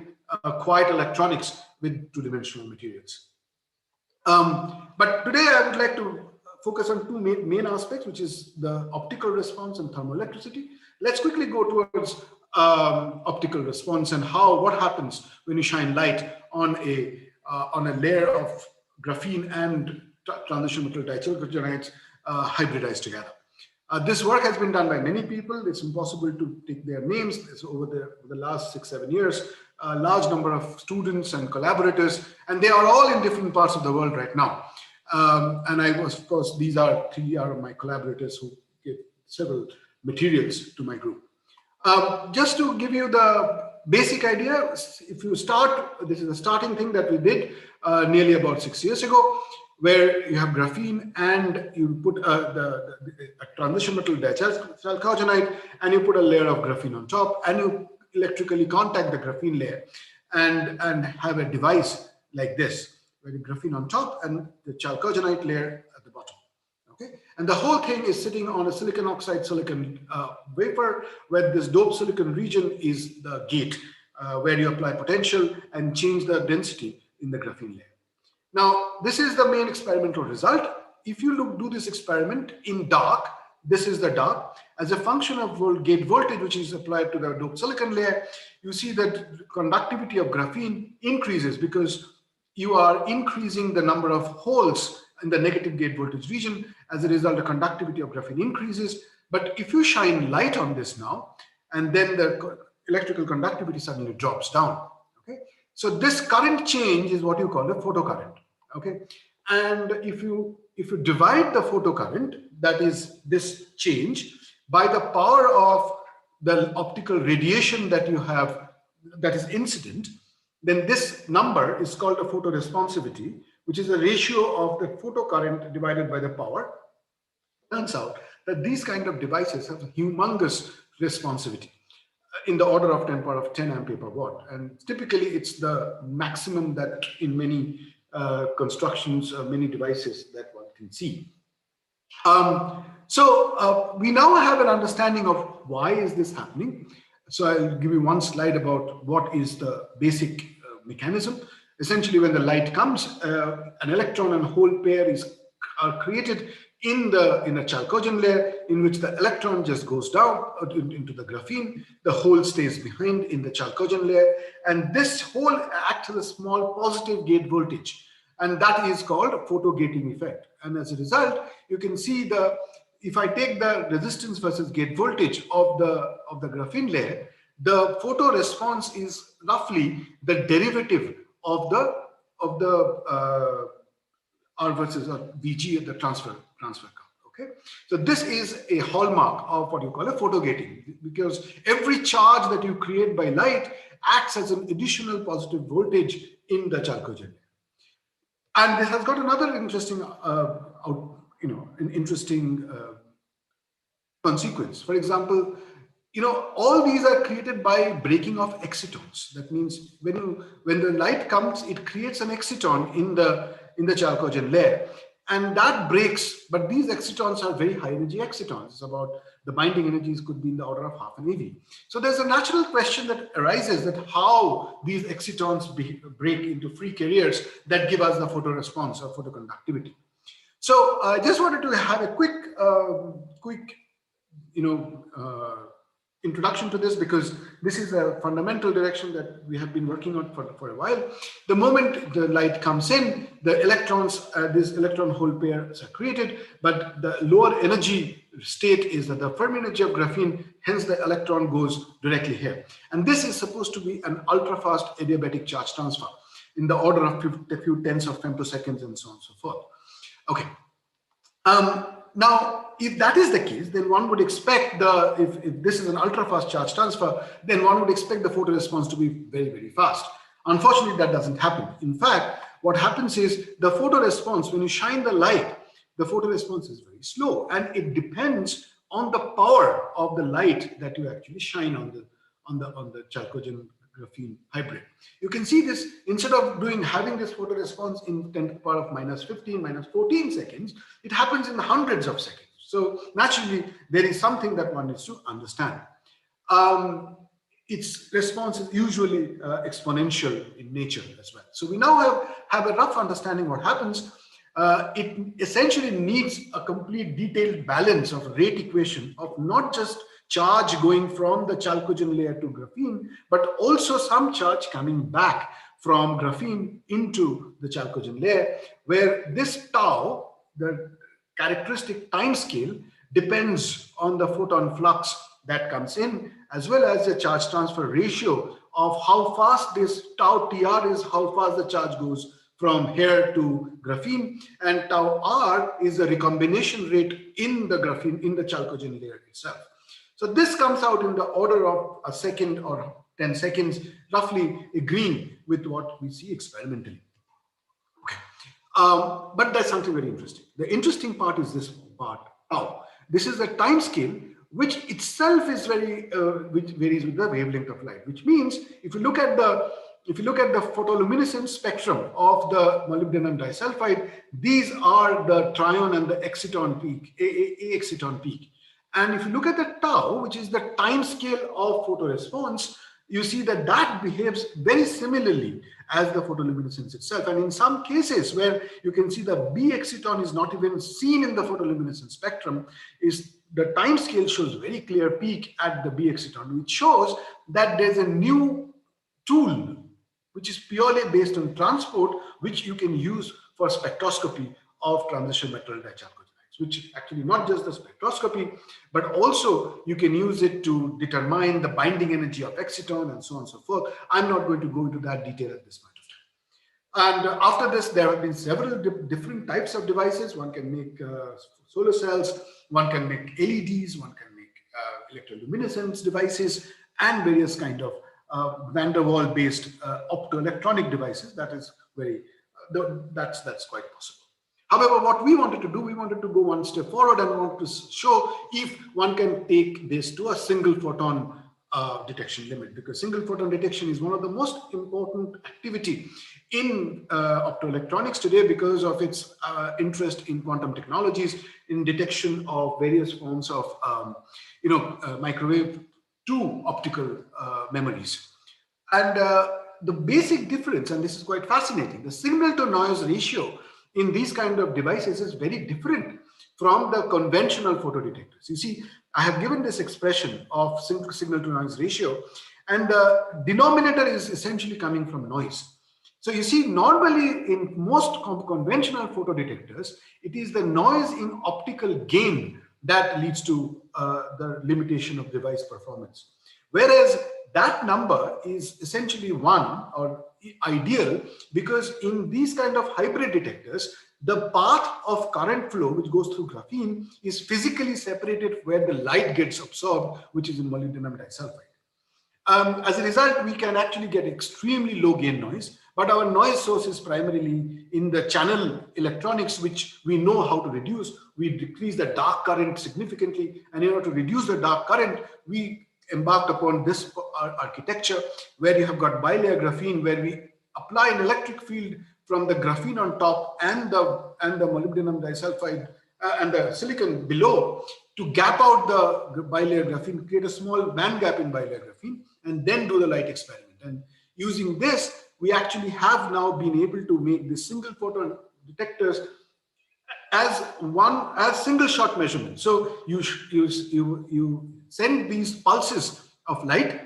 quiet electronics with two-dimensional materials. But today I would like to focus on two main aspects, which is the optical response and thermoelectricity. Let's quickly go towards optical response and what happens when you shine light on a layer of graphene and transition metal dichalcogenides hybridized together. This work has been done by many people. It's impossible to take their names. It's over the last 6-7 years, a large number of students and collaborators, and they are all in different parts of the world right now. And of course, these are 3 of my collaborators who give several materials to my group. Just to give you the basic idea, if you start, this is a starting thing that we did nearly about 6 years ago, where you have graphene and you put a transition metal dichalcogenide and you put a layer of graphene on top, and you electrically contact the graphene layer and have a device like this, where the graphene on top and the chalcogenide layer at the bottom. Okay, and the whole thing is sitting on a silicon oxide silicon wafer, where this doped silicon region is the gate, where you apply potential and change the density in the graphene layer. Now, this is the main experimental result. If you do this experiment in dark, this is the dark. As a function of gate voltage, which is applied to the doped silicon layer, you see that conductivity of graphene increases because you are increasing the number of holes in the negative gate voltage region. As a result, the conductivity of graphene increases. But if you shine light on this now, and then the electrical conductivity suddenly drops down. Okay, so this current change is what you call a photocurrent. Okay, and if you divide the photocurrent, that is this change, by the power of the optical radiation that you have that is incident, then this number is called the photoresponsivity, which is the ratio of the photocurrent divided by the power. Turns out that these kind of devices have humongous responsivity in the order of 10 power of 10 ampere per watt. And typically it's the maximum that in many constructions, many devices that one can see. So we now have an understanding of why is this happening. So I'll give you one slide about what is the basic mechanism. Essentially, when the light comes, an electron and hole pair are created in a chalcogen layer, in which the electron just goes down into the graphene, the hole stays behind in the chalcogen layer, and this hole acts as a small positive gate voltage, and that is called a photogating effect. And as a result, you can see if I take the resistance versus gate voltage of the graphene layer, the photo response is roughly the derivative of the R versus VG at the transfer curve. Okay, so this is a hallmark of what you call a photogating, because every charge that you create by light acts as an additional positive voltage in the chalcogen. And this has got another interesting, consequence. For example, all these are created by breaking of excitons. That means when the light comes, it creates an exciton in the chalcogen layer, and that breaks. But these excitons are very high energy excitons. It's about the binding energies could be in the order of half an eV. So there's a natural question that arises, that how these excitons break into free carriers that give us the photoresponse or photoconductivity. So I just wanted to have a quick introduction to this, because this is a fundamental direction that we have been working on for a while. The moment the light comes in, the electrons, these electron hole pairs are created, but the lower energy state is that the Fermi energy of graphene, hence the electron goes directly here. And this is supposed to be an ultra fast adiabatic charge transfer in the order of a few tens of femtoseconds and so on and so forth. Okay. Now, if that is the case, then one would expect if this is an ultra-fast charge transfer, then one would expect the photoresponse to be very, very fast. Unfortunately, that doesn't happen. In fact, what happens is the photoresponse, when you shine the light, the photoresponse is very slow, and it depends on the power of the light that you actually shine on the chalcogen graphene hybrid. You can see this, instead of having this photoresponse in 10 to the power of -15, -14 seconds, it happens in hundreds of seconds. So naturally, there is something that one needs to understand. Its response is usually exponential in nature as well. So we now have a rough understanding what happens. It essentially needs a complete detailed balance of rate equation of not just charge going from the chalcogen layer to graphene, but also some charge coming back from graphene into the chalcogen layer, where this tau, the characteristic time scale, depends on the photon flux that comes in, as well as the charge transfer ratio of how fast this tau TR is, how fast the charge goes from here to graphene, and tau R is the recombination rate in the graphene, in the chalcogen layer itself. So this comes out in the order of a second or 10 seconds, roughly agreeing with what we see experimentally. Okay. But that's something very interesting. The interesting part is this part, tau. This is the time scale, which itself is which varies with the wavelength of light, which means if you look at the photoluminescence spectrum of the molybdenum disulfide, these are the trion and the exciton peak, A exciton peak. And if you look at the tau, which is the time scale of photoresponse, you see that that behaves very similarly as the photoluminescence itself. And in some cases where you can see the B exciton is not even seen in the photoluminescence spectrum, is the time scale shows very clear peak at the B exciton, which shows that there's a new tool which is purely based on transport, which you can use for spectroscopy of transition metal dichalcogenides, which is actually not just the spectroscopy, but also you can use it to determine the binding energy of exciton and so on and so forth. I'm not going to go into that detail at this point of time. And after this, there have been several different types of devices. One can make solar cells, one can make LEDs, one can make electroluminescence devices, and various kind of van der Waals based optoelectronic devices. That is very that's quite possible. However, what we wanted to do, we wanted to go one step forward and want to show if one can take this to a single photon detection limit, because single photon detection is one of the most important activity in optoelectronics today because of its interest in quantum technologies, in detection of various forms of microwave to optical memories. And the basic difference, and this is quite fascinating, the signal to noise ratio in these kind of devices is very different from the conventional photodetectors. You see, I have given this expression of signal to noise ratio, and the denominator is essentially coming from noise. So you see, normally in most conventional photodetectors, it is the noise in optical gain that leads to the limitation of device performance. Whereas that number is essentially 1 or ideal, because in these kind of hybrid detectors, the path of current flow which goes through graphene is physically separated where the light gets absorbed, which is in molybdenum disulfide. As a result, we can actually get extremely low gain noise, but our noise source is primarily in the channel electronics, which we know how to reduce. We decrease the dark current significantly, and in order to reduce the dark current, we embarked upon this architecture where you have got bilayer graphene, where we apply an electric field from the graphene on top and the molybdenum disulfide and the silicon below to gap out the bilayer graphene, create a small band gap in bilayer graphene, and then do the light experiment. And using this, we actually have now been able to make the single photon detectors as single shot measurement. So you send these pulses of light,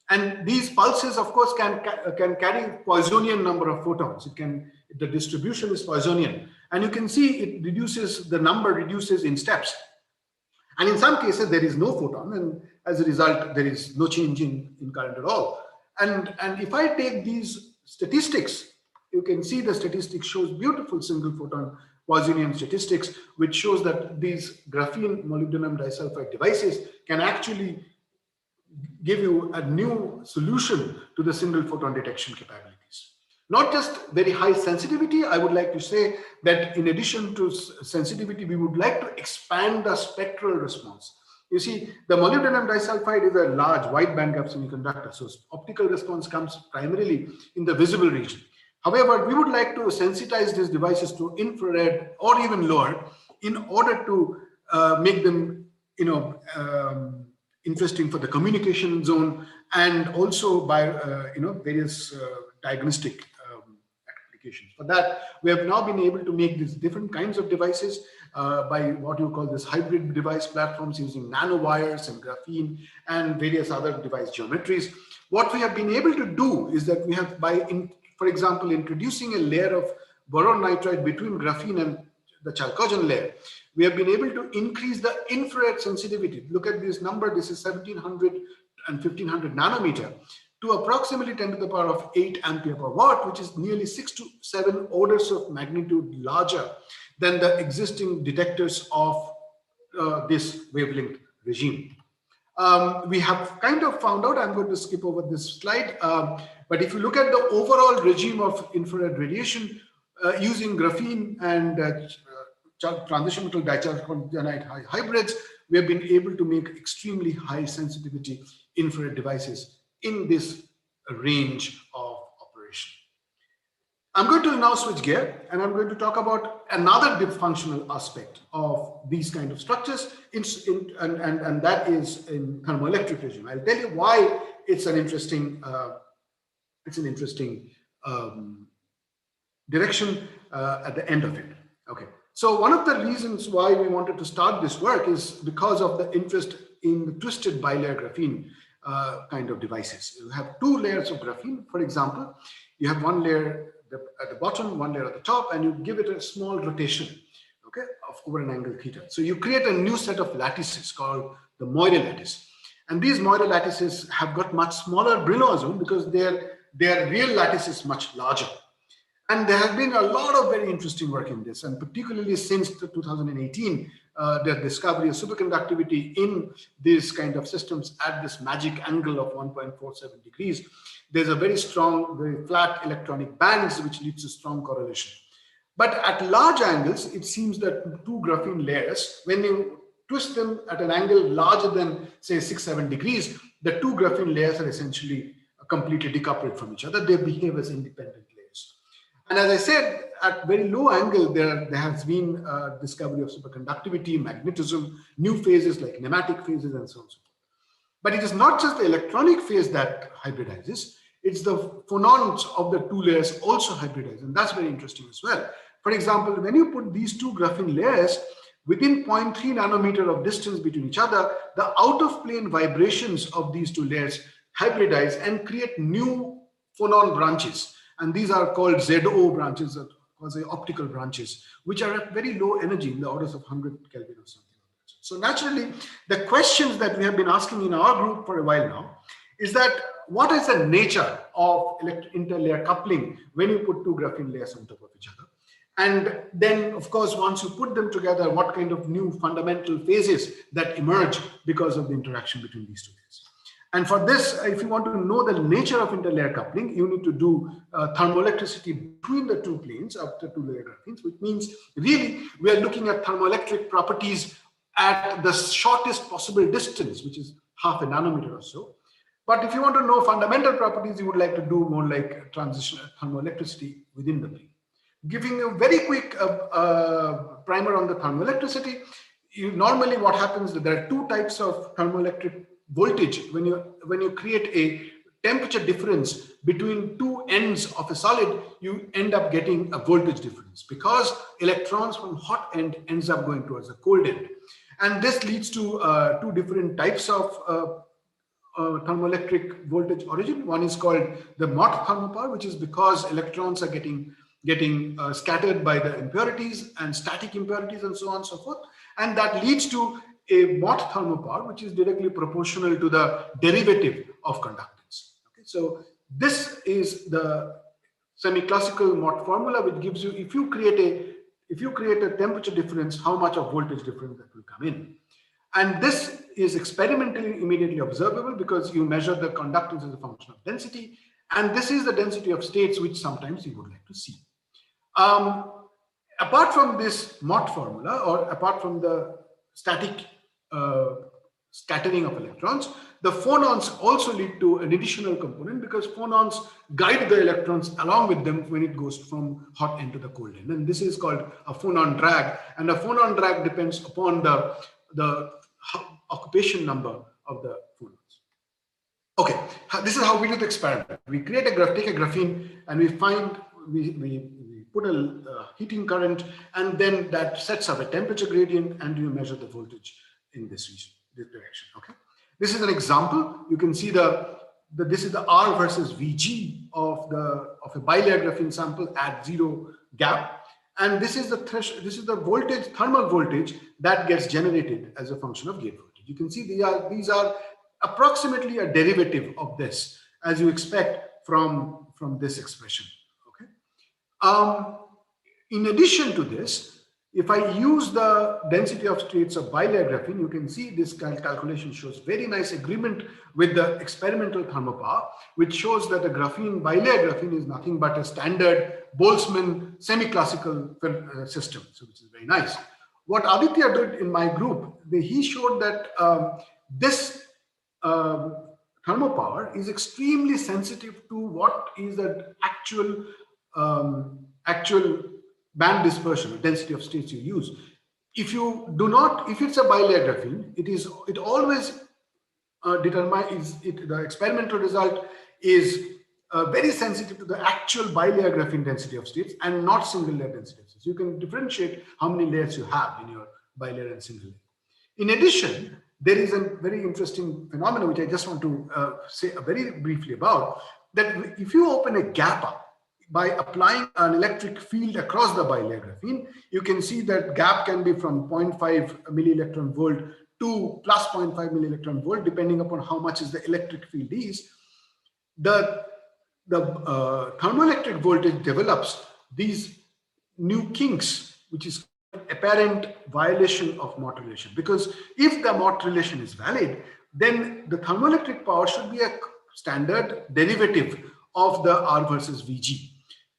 and these pulses, of course, can carry Poissonian number of photons. The distribution is Poissonian, and you can see it reduces, the number reduces in steps. And in some cases, there is no photon, and as a result, there is no change in current at all. And if I take these statistics, you can see the statistics shows beautiful single photon Poissonian statistics, which shows that these graphene molybdenum disulfide devices can actually give you a new solution to the single photon detection capabilities. Not just very high sensitivity, I would like to say that in addition to sensitivity, we would like to expand the spectral response. You see, the molybdenum disulfide is a large wide bandgap semiconductor, so optical response comes primarily in the visible region. However, we would like to sensitize these devices to infrared or even lower in order to make them, interesting for the communication zone, and also by various diagnostic applications. For that, we have now been able to make these different kinds of devices by what you call this hybrid device platforms using nanowires and graphene and various other device geometries. What we have been able to do is that we have, for example, introducing a layer of boron nitride between graphene and the chalcogen layer, we have been able to increase the infrared sensitivity. Look at this number, this is 1700 and 1500 nanometer, to approximately 10 to the power of 8 ampere per watt, which is nearly 6 to 7 orders of magnitude larger than the existing detectors of this wavelength regime. We have kind of found out, I'm going to skip over this slide, but if you look at the overall regime of infrared radiation using graphene and transition metal dichalcogenide hybrids, we have been able to make extremely high sensitivity infrared devices in this range of operation. I'm going to now switch gear, and I'm going to talk about another functional aspect of these kind of structures, and that is in thermoelectric regime. I'll tell you why it's an interesting direction at the end of it. Okay. So one of the reasons why we wanted to start this work is because of the interest in the twisted bilayer graphene kind of devices. You have two layers of graphene, for example. You have one layer at the bottom, one layer at the top, and you give it a small rotation, okay, of over an angle theta. So you create a new set of lattices called the Moire lattice. And these Moire lattices have got much smaller Brillouin zone because their real lattice is much larger. And there has been a lot of very interesting work in this, and particularly since 2018, the discovery of superconductivity in these kind of systems at this magic angle of 1.47 degrees. There's a very strong, very flat electronic bands, which leads to strong correlation. But at large angles, it seems that two graphene layers, when you twist them at an angle larger than, say, 6-7 degrees, the two graphene layers are essentially completely decoupled from each other. They behave as independent layers. And as I said, at very low angle, there has been discovery of superconductivity, magnetism, new phases like nematic phases, and so on and so forth. But it is not just the electronic phase that hybridizes, it's the phonons of the two layers also hybridize, and that's very interesting as well. For example, when you put these two graphene layers within 0.3 nanometer of distance between each other, the out of plane vibrations of these two layers hybridize and create new phonon branches. And these are called ZO branches, or say optical branches, which are at very low energy in the orders of 100 Kelvin or something. So naturally, the questions that we have been asking in our group for a while now is that what is the nature of interlayer coupling when you put two graphene layers on top of each other? And then, of course, once you put them together, what kind of new fundamental phases that emerge because of the interaction between these two layers? And for this, if you want to know the nature of interlayer coupling, you need to do thermoelectricity between the two planes of the two layer graphenes, which means really we are looking at thermoelectric properties at the shortest possible distance, which is half a nanometer or so. But if you want to know fundamental properties, you would like to do more like transitional thermoelectricity within the plane. Giving a very quick primer on the thermoelectricity, normally what happens is that there are two types of thermoelectric voltage. When you create a temperature difference between two ends of a solid, you end up getting a voltage difference because electrons from hot end ends up going towards the cold end. And this leads to two different types of thermoelectric voltage origin. One is called the Mott thermopower, which is because electrons are getting scattered by the impurities and static impurities and so on and so forth. And that leads to a Mott thermopower, which is directly proportional to the derivative of conductance. Okay, so this is the semi-classical Mott formula, which gives you, if you create a temperature difference, how much of voltage difference that will come in. And this is experimentally immediately observable because you measure the conductance as a function of density. And this is the density of states which sometimes you would like to see. Apart from this Mott formula, or apart from the static scattering of electrons, the phonons also lead to an additional component because phonons guide the electrons along with them when it goes from hot end to the cold end. And this is called a phonon drag. And the phonon drag depends upon the occupation number of the phonons. Okay, this is how we do the experiment. We create take a graphene, and we put a heating current, and then that sets up a temperature gradient, and you measure the voltage in this region, this direction. Okay, this is an example. You can see this is the R versus VG of a bilayer graphene sample at zero gap, and this is the voltage, thermal voltage that gets generated as a function of gate voltage. You can see these are approximately a derivative of this, as you expect from this expression. Okay. In addition to this, if I use the density of states of bilayer graphene, you can see this calculation shows very nice agreement with the experimental thermopower, which shows that a bilayer graphene is nothing but a standard Boltzmann semi-classical system, so which is very nice. What Aditya did in my group, he showed that this thermopower is extremely sensitive to what is the actual band dispersion, density of states you use. If it's a bilayer graphene, it always the experimental result is very sensitive to the actual bilayer graphene density of states and not single layer density of states. You can differentiate how many layers you have in your bilayer and single layer. In addition, there is a very interesting phenomenon which I just want to say very briefly about, that if you open a gap up by applying an electric field across the bilayer graphene, you can see that gap can be from 0.5 millielectron volt to plus 0.5 millielectron volt, depending upon how much is the electric field is. The thermoelectric voltage develops these new kinks, which is apparent violation of Mott relation. Because if the Mott relation is valid, then the thermoelectric power should be a standard derivative of the R versus Vg.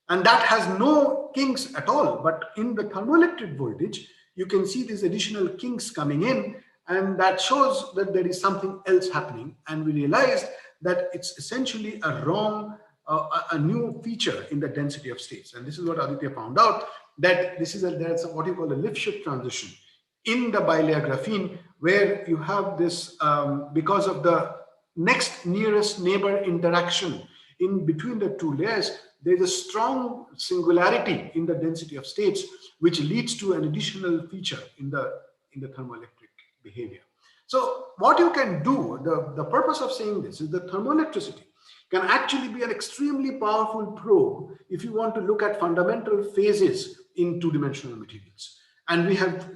And that has no kinks at all. But in the thermoelectric voltage, you can see these additional kinks coming in, and that shows that there is something else happening. And we realized that it's essentially a wrong, a new feature in the density of states. And this is what Aditya found out, that this is there's what you call a Lifshitz transition in the bilayer graphene, where you have this, because of the next nearest neighbor interaction in between the two layers, there's a strong singularity in the density of states, which leads to an additional feature in the thermoelectric behavior. So what you can do, the purpose of saying this is that thermoelectricity can actually be an extremely powerful probe if you want to look at fundamental phases in two-dimensional materials. And we have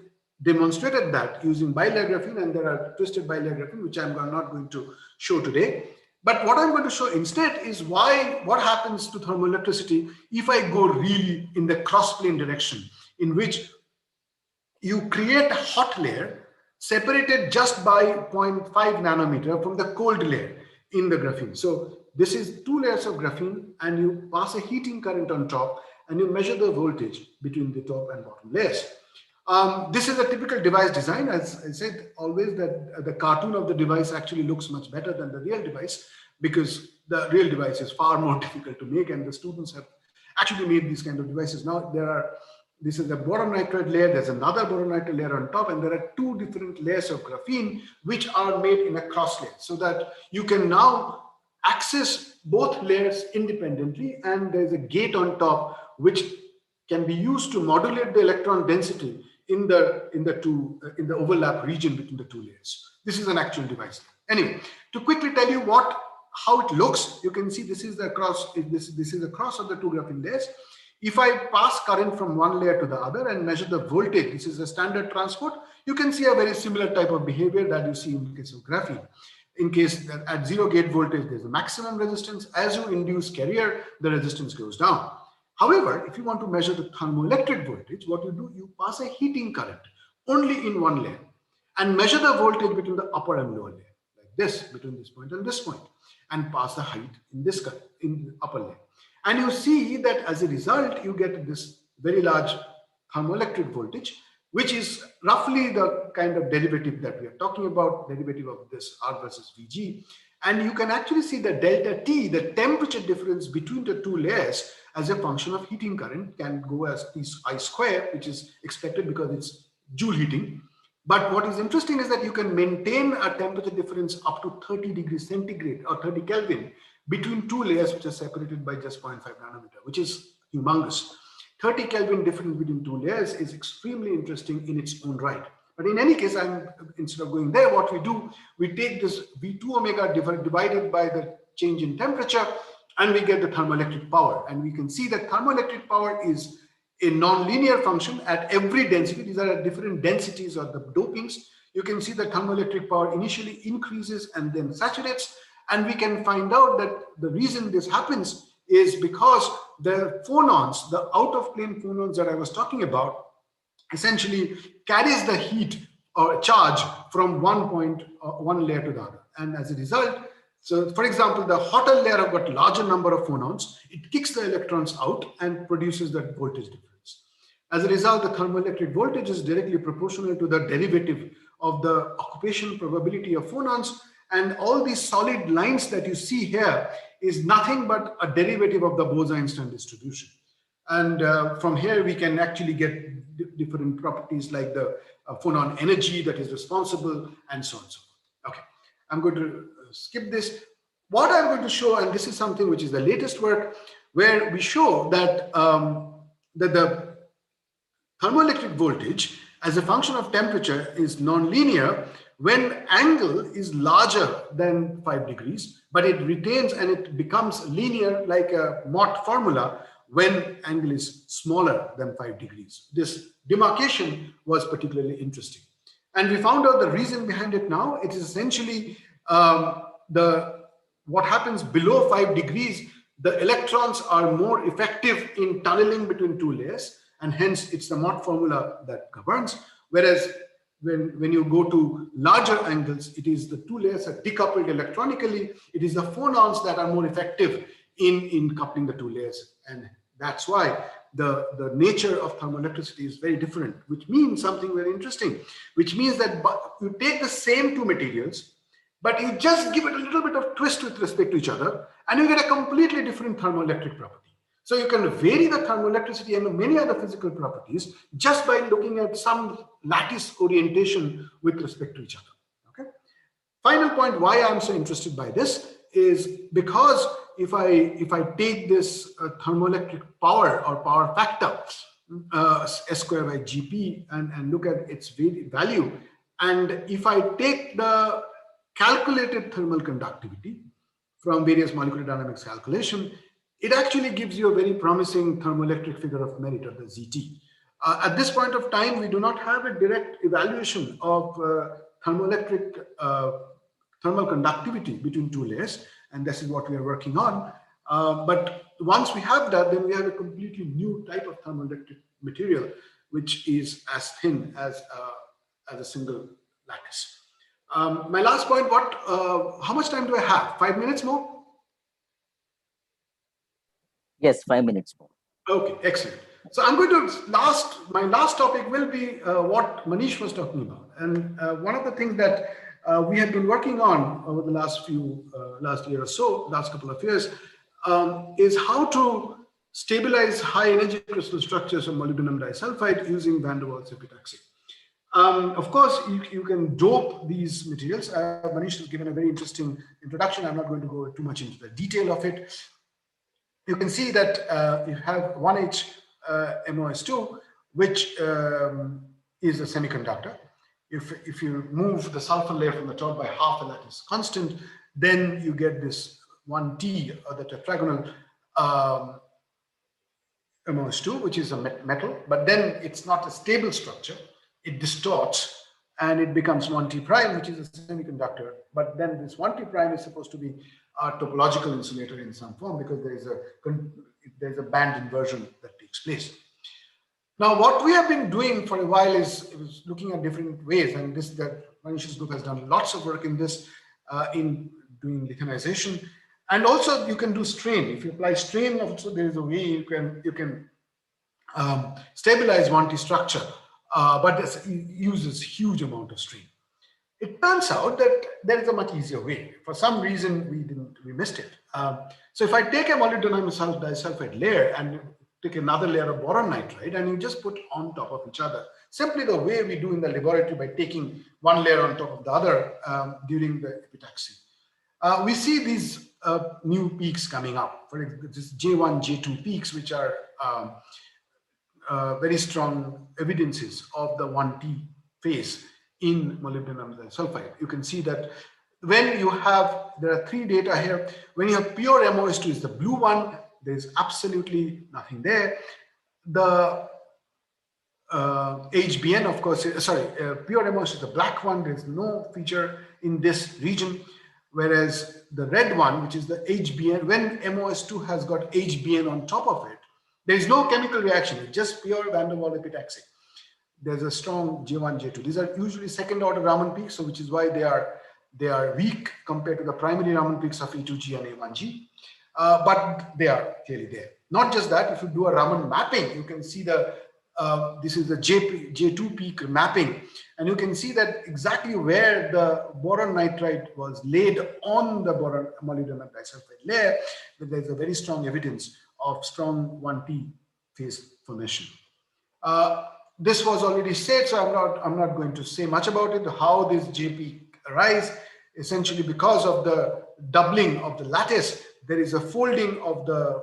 demonstrated that using bilayer graphene, and there are twisted bilayer graphene, which I'm not going to show today. But what I'm going to show instead is what happens to thermoelectricity if I go really in the cross-plane direction, in which you create a hot layer separated just by 0.5 nanometer from the cold layer in the graphene. So this is two layers of graphene, and you pass a heating current on top, and you measure the voltage between the top and bottom layers. This is a typical device design. As I said always, that the cartoon of the device actually looks much better than the real device, because the real device is far more difficult to make, and the students have actually made these kind of devices. Now this is a boron nitride layer, there's another boron nitride layer on top, and there are two different layers of graphene which are made in a cross layer, so that you can now access both layers independently, and there's a gate on top which can be used to modulate the electron density in the overlap region between the two layers. This is an actual device. Anyway, to quickly tell you how it looks, you can see this is the cross. This is the cross of the two graphene layers. If I pass current from one layer to the other and measure the voltage, this is a standard transport, you can see a very similar type of behavior that you see in the case of graphene. In case that at zero gate voltage, there's a maximum resistance. As you induce carrier, the resistance goes down. However, if you want to measure the thermoelectric voltage, what you do, you pass a heating current only in one layer and measure the voltage between the upper and lower layer, like this, between this point and this point, and pass the height in this current in the upper layer. And you see that as a result, you get this very large thermoelectric voltage, which is roughly the kind of derivative that we are talking about, derivative of this R versus Vg. And you can actually see the delta T, the temperature difference between the two layers as a function of heating current, can go as I square, which is expected because it's Joule heating. But what is interesting is that you can maintain a temperature difference up to 30 degrees centigrade or 30 Kelvin between two layers which are separated by just 0.5 nanometer, which is humongous. 30 Kelvin difference between two layers is extremely interesting in its own right. But in any case, instead of going there, what we do, we take this V2 omega divided by the change in temperature, and we get the thermoelectric power. And we can see that thermoelectric power is a nonlinear function at every density. These are different densities of the dopings. You can see that thermoelectric power initially increases and then saturates. And we can find out that the reason this happens is because the phonons, the out of plane phonons that I was talking about, essentially carries the heat or charge from one point, one layer to the other. And as a result, so for example, the hotter layer have got larger number of phonons, it kicks the electrons out and produces that voltage difference. As a result, the thermoelectric voltage is directly proportional to the derivative of the occupation probability of phonons. And all these solid lines that you see here is nothing but a derivative of the Bose-Einstein distribution. And from here, we can actually get different properties like the phonon energy that is responsible and so on and so forth. Okay. I'm going to skip this. What I'm going to show, and this is something which is the latest work, where we show that, that the thermoelectric voltage as a function of temperature is nonlinear when angle is larger than 5 degrees, but it retains and it becomes linear like a Mott formula when angle is smaller than 5 degrees. This demarcation was particularly interesting. And we found out the reason behind it now. It is essentially what happens below 5 degrees, the electrons are more effective in tunneling between two layers, and hence it's the Mott formula that governs. Whereas when you go to larger angles, it is the two layers are decoupled electronically. It is the phonons that are more effective in coupling the two layers. And that's why the nature of thermoelectricity is very different, which means something very interesting, which means that you take the same two materials, but you just give it a little bit of twist with respect to each other, and you get a completely different thermoelectric property. So you can vary the thermoelectricity and many other physical properties just by looking at some lattice orientation with respect to each other. Okay. Final point why I'm so interested by this is because if I take this thermoelectric power or power factor, S square by GP, and look at its value, and if I take the calculated thermal conductivity from various molecular dynamics calculation, it actually gives you a very promising thermoelectric figure of merit, or the ZT. At this point of time, we do not have a direct evaluation of thermoelectric thermal conductivity between two layers, and this is what we are working on. But once we have that, then we have a completely new type of thermoelectric material, which is as thin as a single lattice. My last point, how much time do I have? 5 minutes more? Yes, 5 minutes more. Okay, excellent. So I'm going to my last topic will be what Manish was talking about. And one of the things that we have been working on over the last year or so, last couple of years, is how to stabilize high energy crystal structures of molybdenum disulfide using van der Waals epitaxy. Of course, you can dope these materials. Manish has given a very interesting introduction. I'm not going to go too much into the detail of it. You can see that you have 1H MOS2, which is a semiconductor. If you move the sulfur layer from the top by half, and that is constant, then you get this 1T, or the tetragonal MOS2, which is a metal, but then it's not a stable structure. It distorts and it becomes 1T prime, which is a semiconductor. But then this 1T prime is supposed to be a topological insulator in some form, because there's a band inversion that takes place. Now, what we have been doing for a while is looking at different ways, and Manish's group has done lots of work in this, in doing lithiumization, and also you can do strain. If you apply strain, also there is a way you can stabilize 1T structure, but this uses huge amount of strain. It turns out that there is a much easier way. For some reason, we missed it. So if I take a molybdenum disulfide layer and take another layer of boron nitride, and you just put on top of each other, simply the way we do in the laboratory by taking one layer on top of the other during the epitaxy, we see these new peaks coming up. For example, this J1, J2 peaks, which are very strong evidences of the 1T phase in molybdenum disulfide. You can see that when you have, there are three data here. When you have pure MOS2 is the blue one, there's absolutely nothing there. The HBN, of course, pure MOS is the black one. There's no feature in this region. Whereas the red one, which is the HBN, when MOS2 has got HBN on top of it, there is no chemical reaction. It's just pure van der Waals epitaxy. There's a strong J1, J2. These are usually second order Raman peaks, so which is why they are weak compared to the primary Raman peaks of E2G and A1G. But they are clearly there. Not just that, if you do a Raman mapping, you can see this is the J2 peak mapping, and you can see that exactly where the boron nitride was laid on the boron molybdenum disulfide layer, that there's a very strong evidence of strong 1T phase formation. This was already said, so I'm not going to say much about it. How this J peak arise essentially because of the doubling of the lattice, there is a folding of the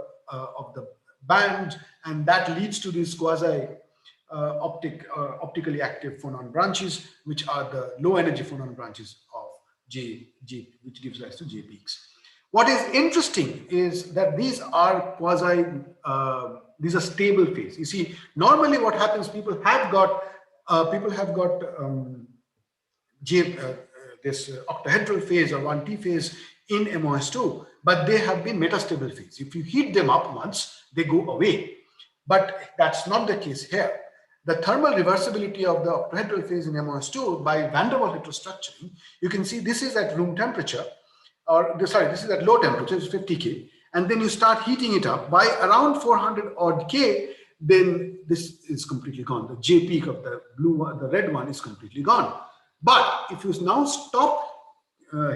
band, and that leads to these quasi optically active phonon branches, which are the low energy phonon branches of J, which gives rise to J peaks. What is interesting is that these are these are stable phase. You see, normally what happens, people have got this octahedral phase or 1T phase in MOS2, but they have been metastable phase. If you heat them up once, they go away. But that's not the case here. The thermal reversibility of the octahedral phase in MOS2 by van der Waals heterostructuring, you can see this is at room temperature, or sorry, this is at low temperature, it's 50 K, and then you start heating it up by around 400 odd K, then this is completely gone. The J peak of the blue one, the red one, is completely gone. But if you now stop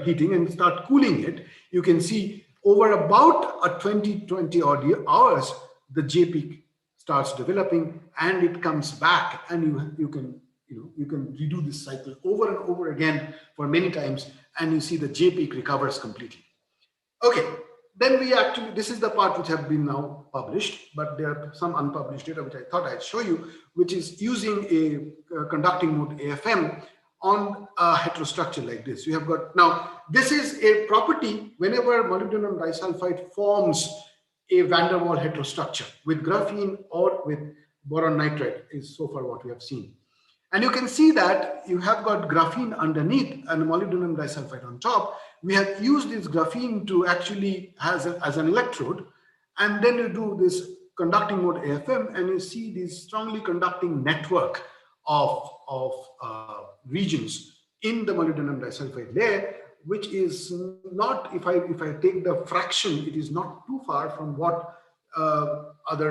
heating and start cooling it, you can see over about a 20 odd hours, the J peak starts developing and it comes back, and you can redo this cycle over and over again for many times, and you see the J peak recovers completely. Okay, then we actually, this is the part which have been now published, but there are some unpublished data which I thought I'd show you, which is using a conducting mode AFM on a heterostructure like this. You have got, now this is a property whenever molybdenum disulfide forms a van der Waals heterostructure with graphene or with boron nitride, is so far what we have seen. And you can see that you have got graphene underneath and molybdenum disulfide on top. We have used this graphene to actually as an electrode, and then you do this conducting mode AFM, and you see this strongly conducting network of regions in the molybdenum disulfide layer, which is not, if I take the fraction, it is not too far from what other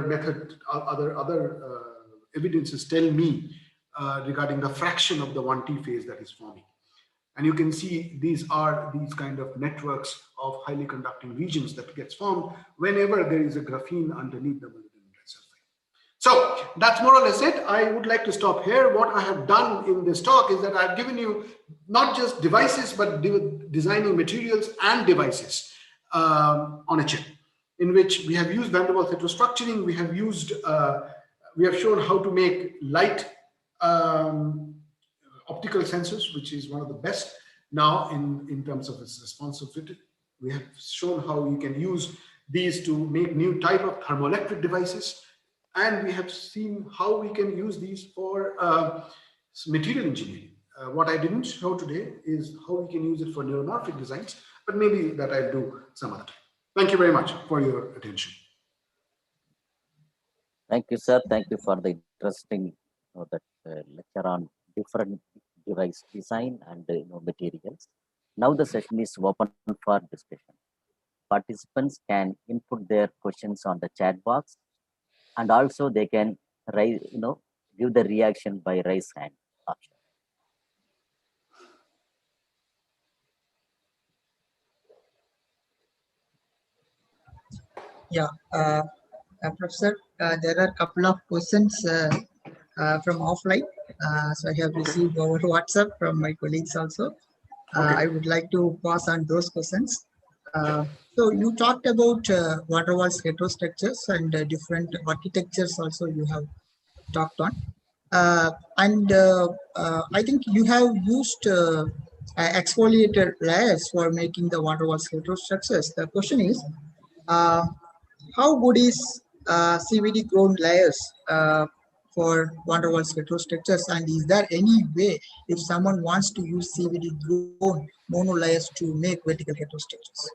evidences tell me regarding the fraction of the 1T phase that is forming. And you can see these are these kind of networks of highly conducting regions that gets formed whenever there is a graphene underneath the molybdenum disulfide. So that's more or less it. I would like to stop here. What I have done in this talk is that I've given you not just devices, but designing materials and devices on a chip, in which we have used van der Waals heterostructuring. We have used, we have shown how to make light optical sensors, which is one of the best now in terms of its responsivity. We have shown how you can use these to make new type of thermoelectric devices. And we have seen how we can use these for material engineering. What I didn't show today is how we can use it for neuromorphic designs, but maybe that I'll do some other time. Thank you very much for your attention. Thank you, sir. Thank you for the interesting lecture on different device design and materials. Now the session is open for discussion. Participants can input their questions on the chat box, and also they can raise, give the reaction by raise hand option. Yeah, Professor, there are a couple of questions from offline. So I have received over WhatsApp from my colleagues also. I would like to pass on those questions. So you talked about van der Waals heterostructures and different architectures also you have talked on. I think you have used exfoliated layers for making the van der Waals heterostructures. The question is, how good is CVD grown layers for van der Waals heterostructures, and is there any way if someone wants to use CVD grown mono layers to make vertical heterostructures?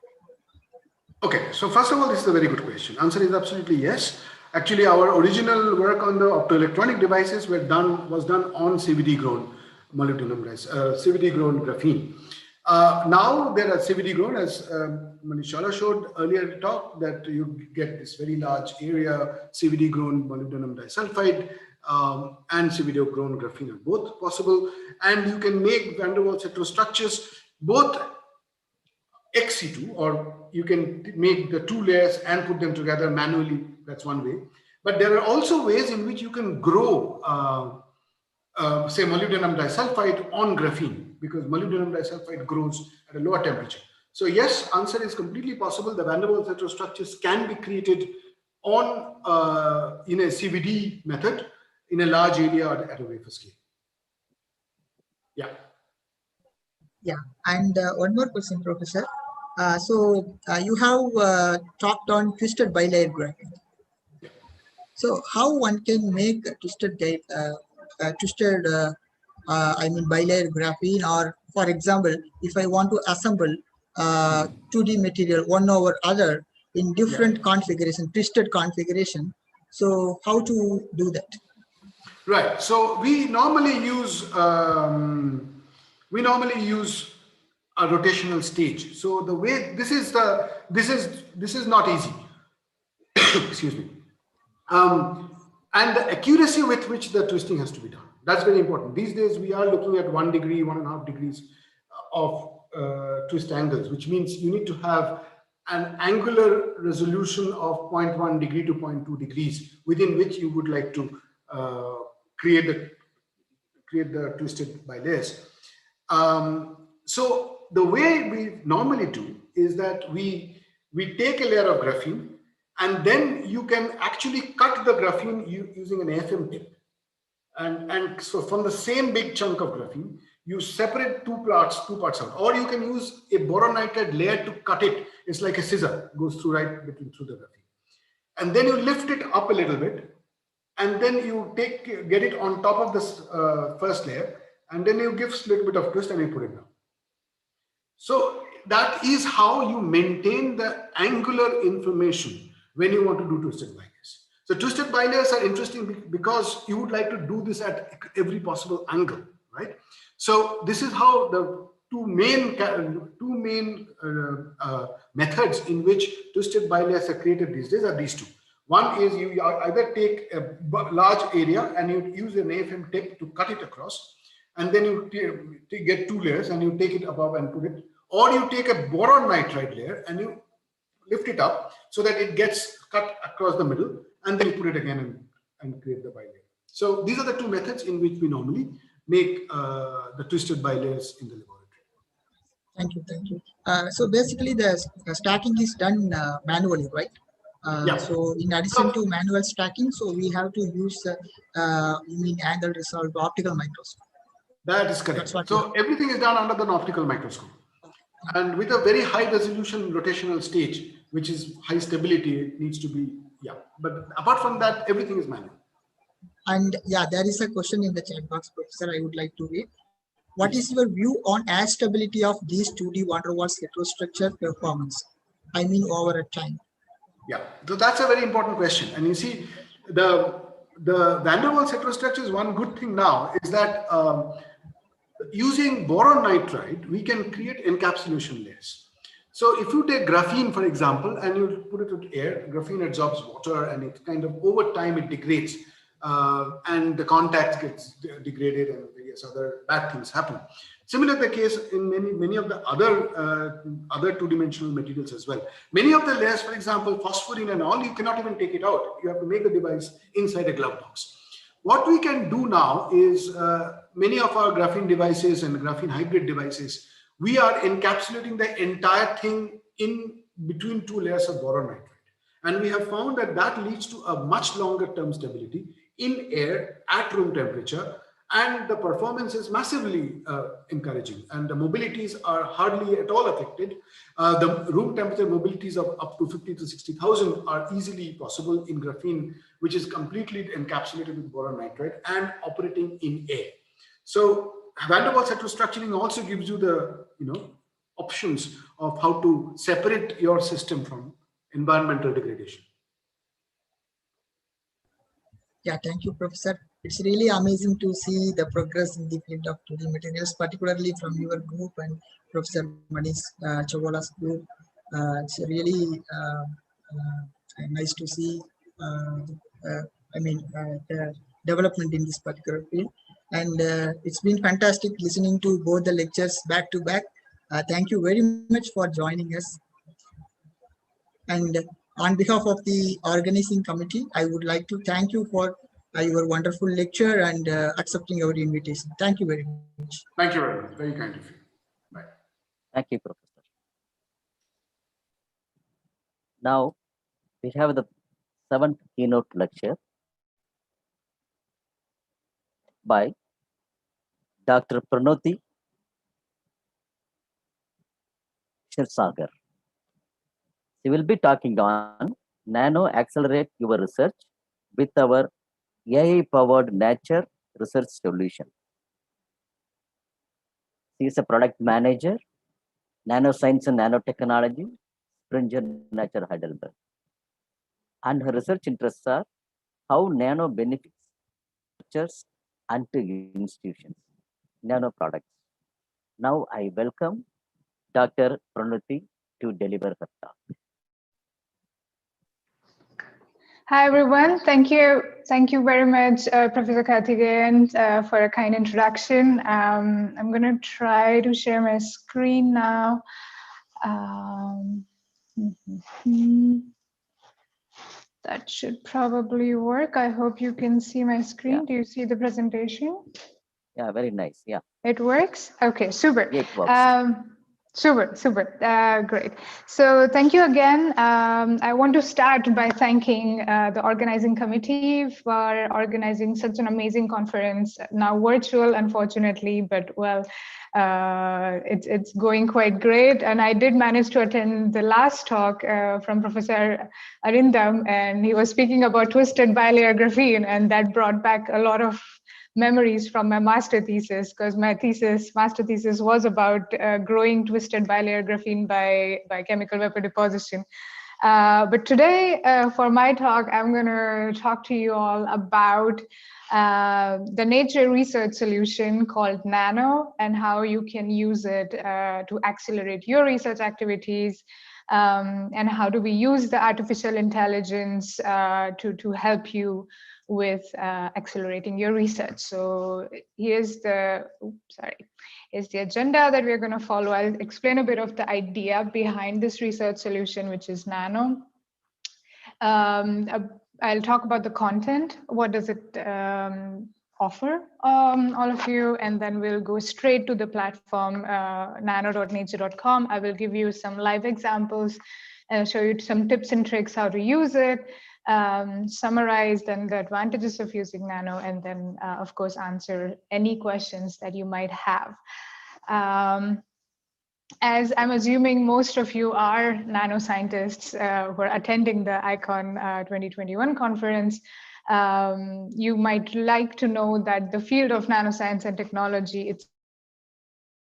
Okay, so first of all, this is a very good question. Answer is absolutely yes. Actually, our original work on the optoelectronic devices was done on CVD grown molybdenum, CVD grown graphene. Now there are CVD grown, as Manishala showed earlier in the talk, that you get this very large area CVD grown molybdenum disulfide and CVD grown graphene are both possible, and you can make van der Waals heterostructures both ex-situ, or you can make the two layers and put them together manually. That's one way. But there are also ways in which you can grow say molybdenum disulfide on graphene, because molybdenum disulfide grows at a lower temperature. So yes, answer is completely possible. The van der Waals heterostructures can be created on in a CVD method in a large area at a wafer scale. Yeah. Yeah, and one more question, Professor. You have talked on twisted bilayer graphene. So how one can make a bilayer graphene, or for example, if I want to assemble 2D material one over other in different configuration, twisted configuration. So how to do that? Right. So we normally use a rotational stage. So the way this is not easy. Excuse me. And the accuracy with which the twisting has to be done. That's very important. These days we are looking at 1 degree, 1.5 degrees of twist angles, which means you need to have an angular resolution of 0.1 degree to 0.2 degrees within which you would like to create the twisted bilayers. So the way we normally do is that we take a layer of graphene, and then you can actually cut the graphene using an AFM tip. And so from the same big chunk of graphene, you separate two parts out, or you can use a boron nitride layer to cut it. It's like a scissor, goes through through the graphene. And then you lift it up a little bit, and then you get it on top of this first layer, and then you give a little bit of twist and you put it down. So that is how you maintain the angular information when you want to do twisted bilayers. So twisted bilayers are interesting because you would like to do this at every possible angle, right? So this is how the two main methods in which twisted bilayers are created these days are these two. One is you either take a large area and you use an AFM tip to cut it across, and then you get two layers and you take it above and put it, or you take a boron nitride layer and you lift it up so that it gets cut across the middle, and then you put it again and create the bilayer. So these are the two methods in which we normally make the twisted bilayers in the laboratory. Thank you. So basically the stacking is done manually, right? Yeah. So in addition to manual stacking, so we have to use angle resolved optical microscope. That is correct. So everything is done under the optical microscope, and with a very high resolution rotational stage, which is high stability. It needs to be, but apart from that, everything is manual. And there is a question in the chat box, Professor, I would like to read. What is your view on air stability of these 2D van der Waals heterostructure performance? I mean, over a time. Yeah, so that's a very important question. And you see, the van der Waals heterostructures, one good thing now is that using boron nitride, we can create encapsulation layers. So if you take graphene, for example, and you put it with air, graphene absorbs water, and it kind of over time it degrades, and the contact gets degraded, and various other bad things happen. Similar the case in many of the other two-dimensional materials as well. Many of the layers, for example, phosphorine and all, you cannot even take it out. You have to make the device inside a glove box. What we can do now is many of our graphene devices and graphene hybrid devices, we are encapsulating the entire thing in between two layers of boron nitride. And we have found that that leads to a much longer term stability in air at room temperature. And the performance is massively encouraging, and the mobilities are hardly at all affected. The room temperature mobilities of up to 50 to 60,000 are easily possible in graphene, which is completely encapsulated with boron nitride and operating in air. So van der Waals heterostructuring also gives you the options of how to separate your system from environmental degradation. Yeah, thank you, Professor. It's really amazing to see the progress in the field of 2D materials, particularly from your group and Professor Manish Chawala's group. It's really nice to see the development in this particular field. And it's been fantastic listening to both the lectures back to back. Thank you very much for joining us. And on behalf of the organizing committee, I would like to thank you for your wonderful lecture and accepting our invitation. Thank you very much. Thank you very much. Very kind of you. Bye. Thank you, Professor. Now we have the 7th keynote lecture by Dr. Pranoti Shirsagar. She will be talking on Nano Accelerate Your Research with our AI-powered nature research solution. She is a product manager, nanoscience and nanotechnology, Springer Nature Heidelberg. And her research interests are how nano benefits structures and to institutions, nano products. Now I welcome Dr. Pranati to deliver her talk. Hi, everyone. Thank you. Thank you very much, Professor Karthikeyan, for a kind introduction. I'm going to try to share my screen now. That should probably work. I hope you can see my screen. Yeah. Do you see the presentation? Yeah, very nice. Yeah. It works? Okay, super. Yeah, it works. Super. Great. So thank you again. I want to start by thanking the organizing committee for organizing such an amazing conference, now virtual, unfortunately, but well, it's going quite great. And I did manage to attend the last talk from Professor Arindam, and he was speaking about twisted bilayer graphene, and that brought back a lot of memories from my master thesis, because my master thesis was about growing twisted bilayer graphene by chemical vapor deposition. But today, for my talk, I'm going to talk to you all about the nature research solution called Nano and how you can use it to accelerate your research activities, and how do we use the artificial intelligence to help you with accelerating your research. So here's the agenda that we're going to follow. I'll explain a bit of the idea behind this research solution, which is Nano. I'll talk about the content. What does it offer all of you? And then we'll go straight to the platform, nano.nature.com. I will give you some live examples and show you some tips and tricks how to use it. Summarize then the advantages of using Nano, and then of course answer any questions that you might have. As I'm assuming most of you are nanoscientists who are attending the ICONN-2021 conference, you might like to know that the field of nanoscience and technology,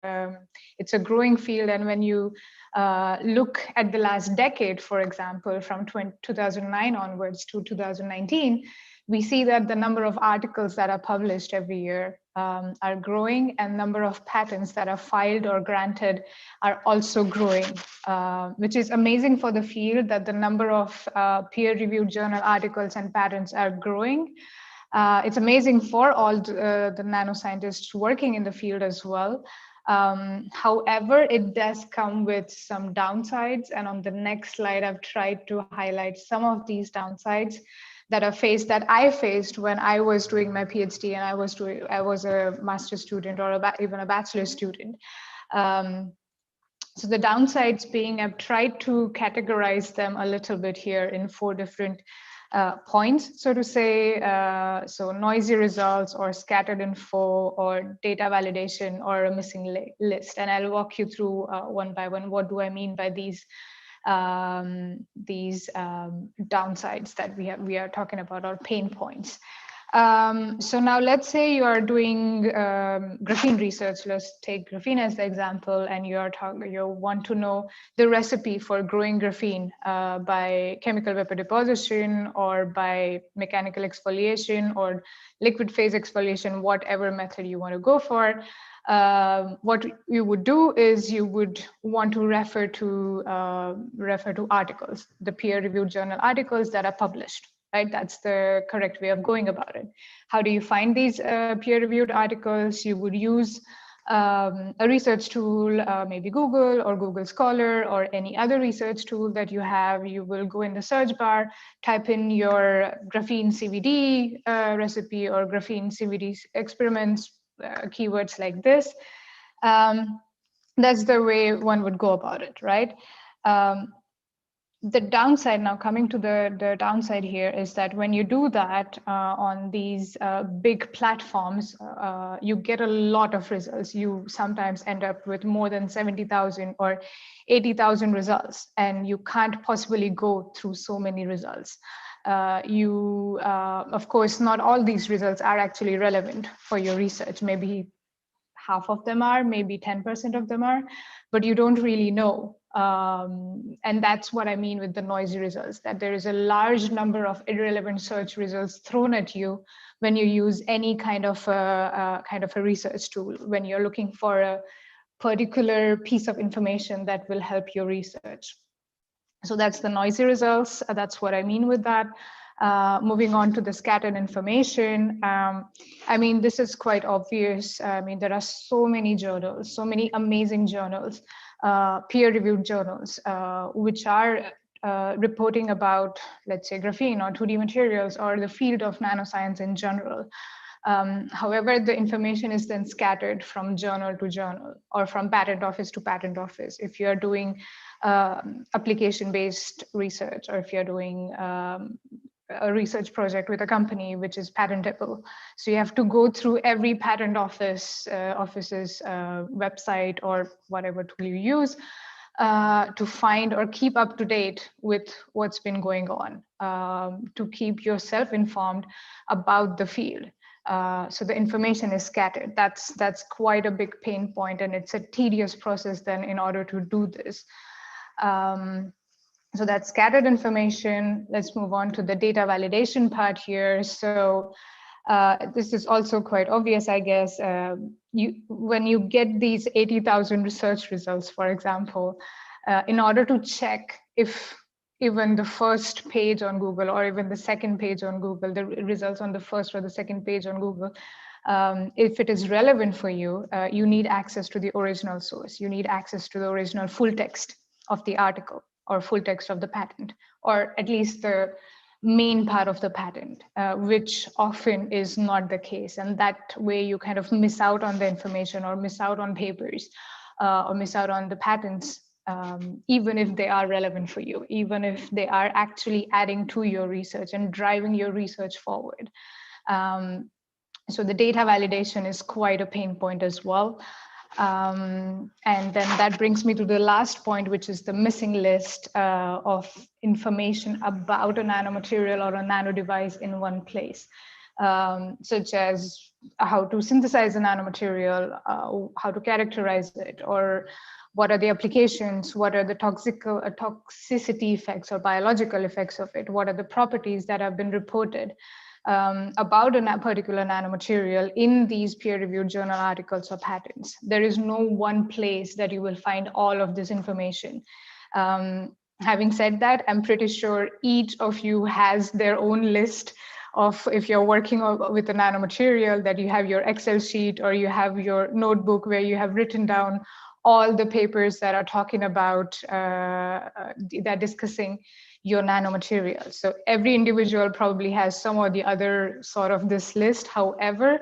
it's a growing field, and when you look at the last decade, for example, from 2009 onwards to 2019, we see that the number of articles that are published every year are growing, and number of patents that are filed or granted are also growing, which is amazing for the field, that the number of peer-reviewed journal articles and patents are growing. It's amazing for all the nanoscientists working in the field as well. However, it does come with some downsides, and on the next slide, I've tried to highlight some of these downsides that I faced when I was doing my PhD and I was a master's student or even a bachelor student. So the downsides being, I've tried to categorize them a little bit here in 4 different points, so to say. So noisy results, or scattered info, or data validation, or a missing list. And I'll walk you through one by one. What do I mean by these downsides that we are talking about, or pain points? So now let's say you are doing graphene research. Let's take graphene as the example, and you want to know the recipe for growing graphene by chemical vapor deposition, or by mechanical exfoliation, or liquid phase exfoliation, whatever method you want to go for. What you would do is you would want to refer to articles, the peer-reviewed journal articles that are published. Right, that's the correct way of going about it. How do you find these peer-reviewed articles? You would use a research tool, maybe Google or Google Scholar or any other research tool that you have, you will go in the search bar, type in your graphene CVD recipe or graphene CVD experiments, keywords like this. That's the way one would go about it, right? The downside, now coming to the downside here, is that when you do that on these big platforms, you get a lot of results. You sometimes end up with more than 70,000 or 80,000 results, and you can't possibly go through so many results. Of course, not all these results are actually relevant for your research. Maybe half of them are, maybe 10% of them are, but you don't really know. And that's what I mean with the noisy results, that there is a large number of irrelevant search results thrown at you when you use any kind of a research tool, when you're looking for a particular piece of information that will help your research. So that's the noisy results. That's what I mean with that. Moving on to the scattered information. I mean, this is quite obvious. I mean, there are so many journals, so many amazing journals, peer-reviewed journals, which are reporting about, let's say, graphene or 2D materials or the field of nanoscience in general. However, the information is then scattered from journal to journal or from patent office to patent office. If you're doing application-based research, or if you're doing a research project with a company which is patentable, so you have to go through every patent office's website or whatever tool you use to find or keep up to date with what's been going on, to keep yourself informed about the field. So the information is scattered. That's quite a big pain point, and it's a tedious process then in order to do this. So that's scattered information. Let's move on to the data validation part here. So this is also quite obvious, I guess. When you get these 80,000 research results, for example, in order to check if even the first page on Google or even the second page on Google, the results on the first or the second page on Google, if it is relevant for you, you need access to the original source. You need access to the original full text of the article or full text of the patent, or at least the main part of the patent, which often is not the case. And that way you kind of miss out on the information or miss out on papers or miss out on the patents, even if they are relevant for you, even if they are actually adding to your research and driving your research forward. So the data validation is quite a pain point as well. And then that brings me to the last point, which is the missing list of information about a nanomaterial or a nano device in one place, such as how to synthesize a nanomaterial, how to characterize it, or what are the applications, what are the toxicity effects or biological effects of it, what are the properties that have been reported about a particular nanomaterial in these peer-reviewed journal articles or patents. There is no one place that you will find all of this information. Having said that, I'm pretty sure each of you has their own list of, if you're working with a nanomaterial, that you have your Excel sheet or you have your notebook where you have written down all the papers that are talking about, that are discussing your nanomaterial. So every individual probably has some or the other sort of this list. However,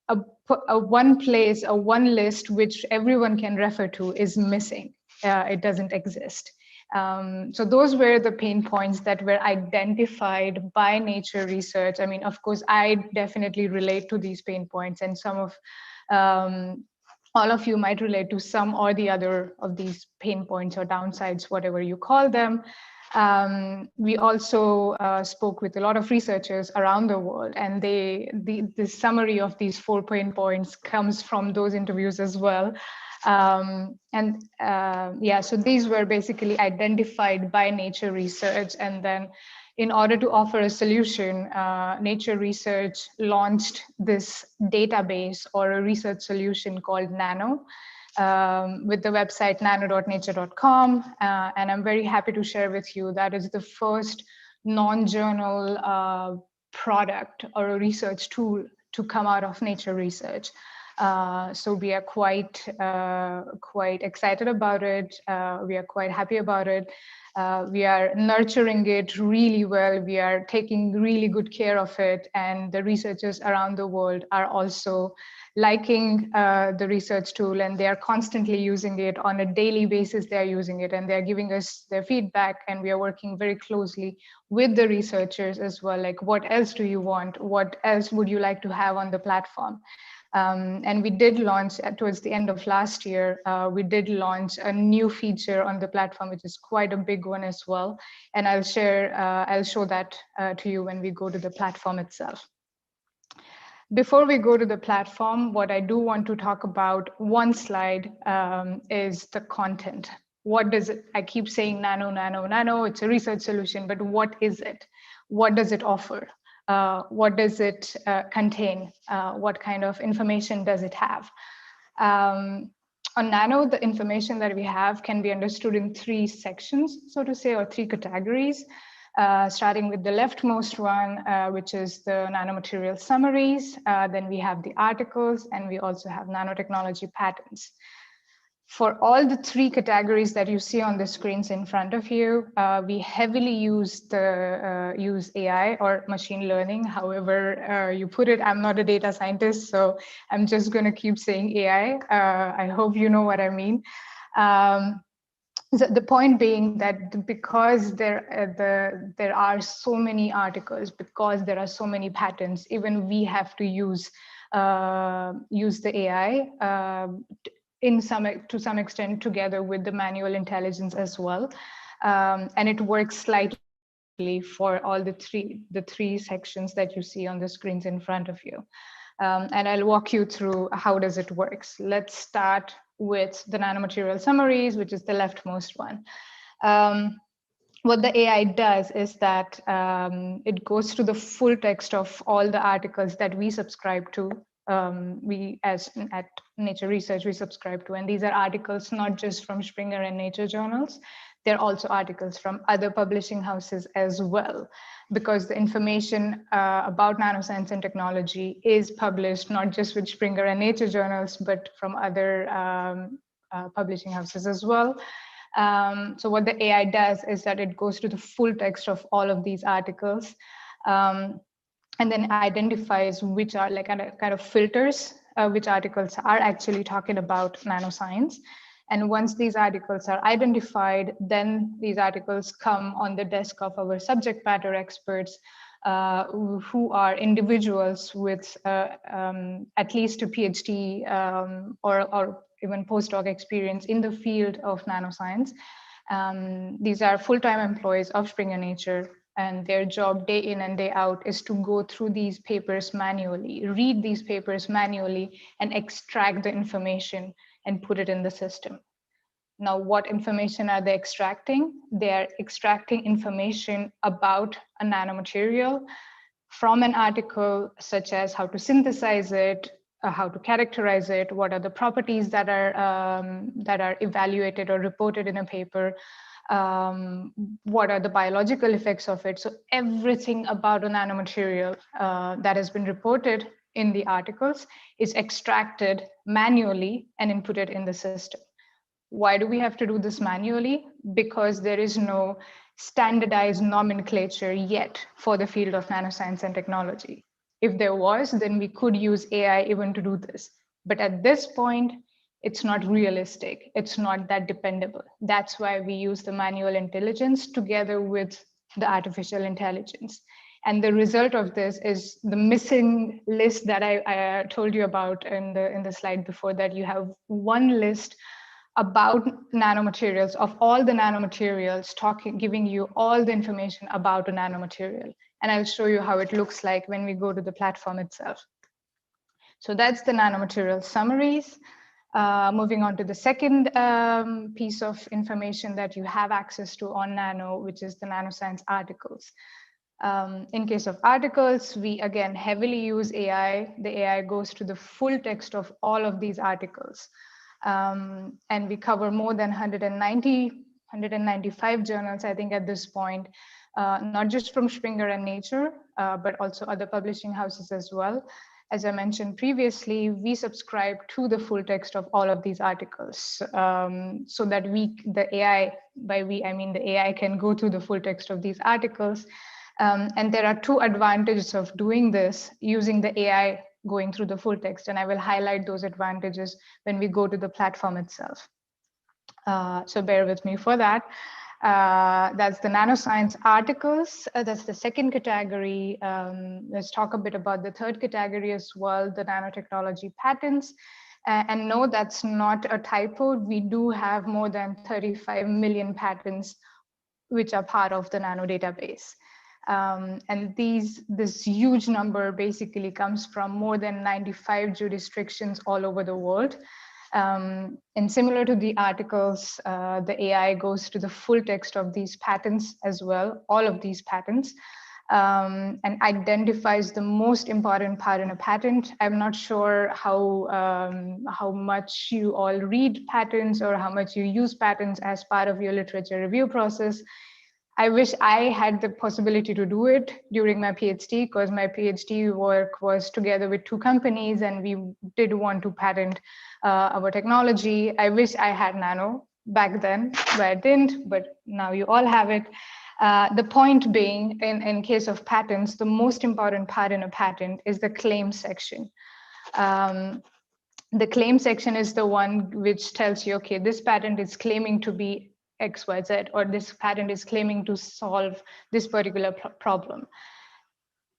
a one place, a one list which everyone can refer to is missing. It doesn't exist. So those were the pain points that were identified by Nature Research. I mean, of course, I definitely relate to these pain points, and some of all of you might relate to some or the other of these pain points or downsides, whatever you call them. We also spoke with a lot of researchers around the world, and the summary of these 4 pain points comes from those interviews as well. Yeah, so these were basically identified by Nature Research, and then in order to offer a solution, Nature Research launched this database or a research solution called Nano, with the website nano.nature.com. And I'm very happy to share with you that is the first non-journal product or a research tool to come out of Nature Research. So we are quite excited about it. We are quite happy about it. We are nurturing it really well. We are taking really good care of it. And the researchers around the world are also liking the research tool, and they are constantly using it on a daily basis. They are using it and they're giving us their feedback, and we are working very closely with the researchers as well. Like, what else do you want? What else would you like to have on the platform? And we did launch towards the end of last year, we did launch a new feature on the platform, which is quite a big one as well. And I'll show that to you when we go to the platform itself. Before we go to the platform, what I do want to talk about, one slide, is the content. What does it, I keep saying nano, nano, nano, it's a research solution, but what is it? What does it offer? What does it contain? What kind of information does it have? On Nano, the information that we have can be understood in 3 sections, so to say, or 3 categories. Starting with the leftmost one, which is the nanomaterial summaries. Then we have the articles, and we also have nanotechnology patents. For all the 3 categories that you see on the screens in front of you, we heavily use AI or machine learning. However you put it, I'm not a data scientist, so I'm just going to keep saying AI. I hope you know what I mean. The point being that because there are so many articles, because there are so many patents, even we have to use the AI to some extent together with the manual intelligence as well, and it works slightly for all the three sections that you see on the screens in front of you. And I'll walk you through how does it works. Let's start with the nanomaterial summaries, which is the leftmost one. What the AI does is that it goes through the full text of all the articles that we subscribe to. We, as at Nature Research, we subscribe to, and these are articles not just from Springer and Nature journals, they're also articles from other publishing houses as well, because the information about nanoscience and technology is published not just with Springer and Nature journals, but from other publishing houses as well. So what the AI does is that it goes to the full text of all of these articles, and then identifies which are like kind of filters, which articles are actually talking about nanoscience. And once these articles are identified, then these articles come on the desk of our subject matter experts, who are individuals with at least a PhD or even postdoc experience in the field of nanoscience. These are full-time employees of Springer Nature, and their job day in and day out is to go through these papers manually, read these papers manually, and extract the information and put it in the system. Now, what information are they extracting? They are extracting information about a nanomaterial from an article, such as how to synthesize it, how to characterize it, what are the properties that are evaluated or reported in a paper, what are the biological effects of it. So everything about a nanomaterial that has been reported in the articles is extracted manually and inputted in the system. Why do we have to do this manually? Because there is no standardized nomenclature yet for the field of nanoscience and technology. If there was, then we could use AI even to do this. But at this point, it's not realistic. It's not that dependable. That's why we use the manual intelligence together with the artificial intelligence. And the result of this is the missing list that I told you about in the slide before, that you have one list about nanomaterials, of all the nanomaterials, giving you all the information about a nanomaterial. And I'll show you how it looks like when we go to the platform itself. So that's the nanomaterial summaries. Moving on to the second piece of information that you have access to on Nano, which is the nanoscience articles. In case of articles, we again heavily use AI. The AI goes to the full text of all of these articles. And we cover more than 195 journals, I think, at this point, not just from Springer and Nature, but also other publishing houses as well. as I mentioned previously, we subscribe to the full text of all of these articles, so that the AI, by we, I mean the AI can go through the full text of these articles. And there are two advantages of doing this using the AI going through the full text. And I will highlight those advantages when we go to the platform itself. So bear with me for that. That's the nanoscience articles. That's the second category. Let's talk a bit about the third category as well, the nanotechnology patents. And no, that's not a typo. We do have more than 35 million patents, which are part of the Nano database. And this huge number basically comes from more than 95 jurisdictions all over the world. And similar to the articles, the AI goes to the full text of these patents as well, all of these patents, and identifies the most important part in a patent. I'm not sure how much you all read patents or how much you use patents as part of your literature review process. I wish I had the possibility to do it during my PhD, because my PhD work was together with two companies and we did want to patent our technology. I wish I had Nano back then, but I didn't, but now you all have it. The point being, in case of patents, the most important part in a patent is the claim section. The claim section is the one which tells you, okay, this patent is claiming to be X, Y, Z, or this patent is claiming to solve this particular problem.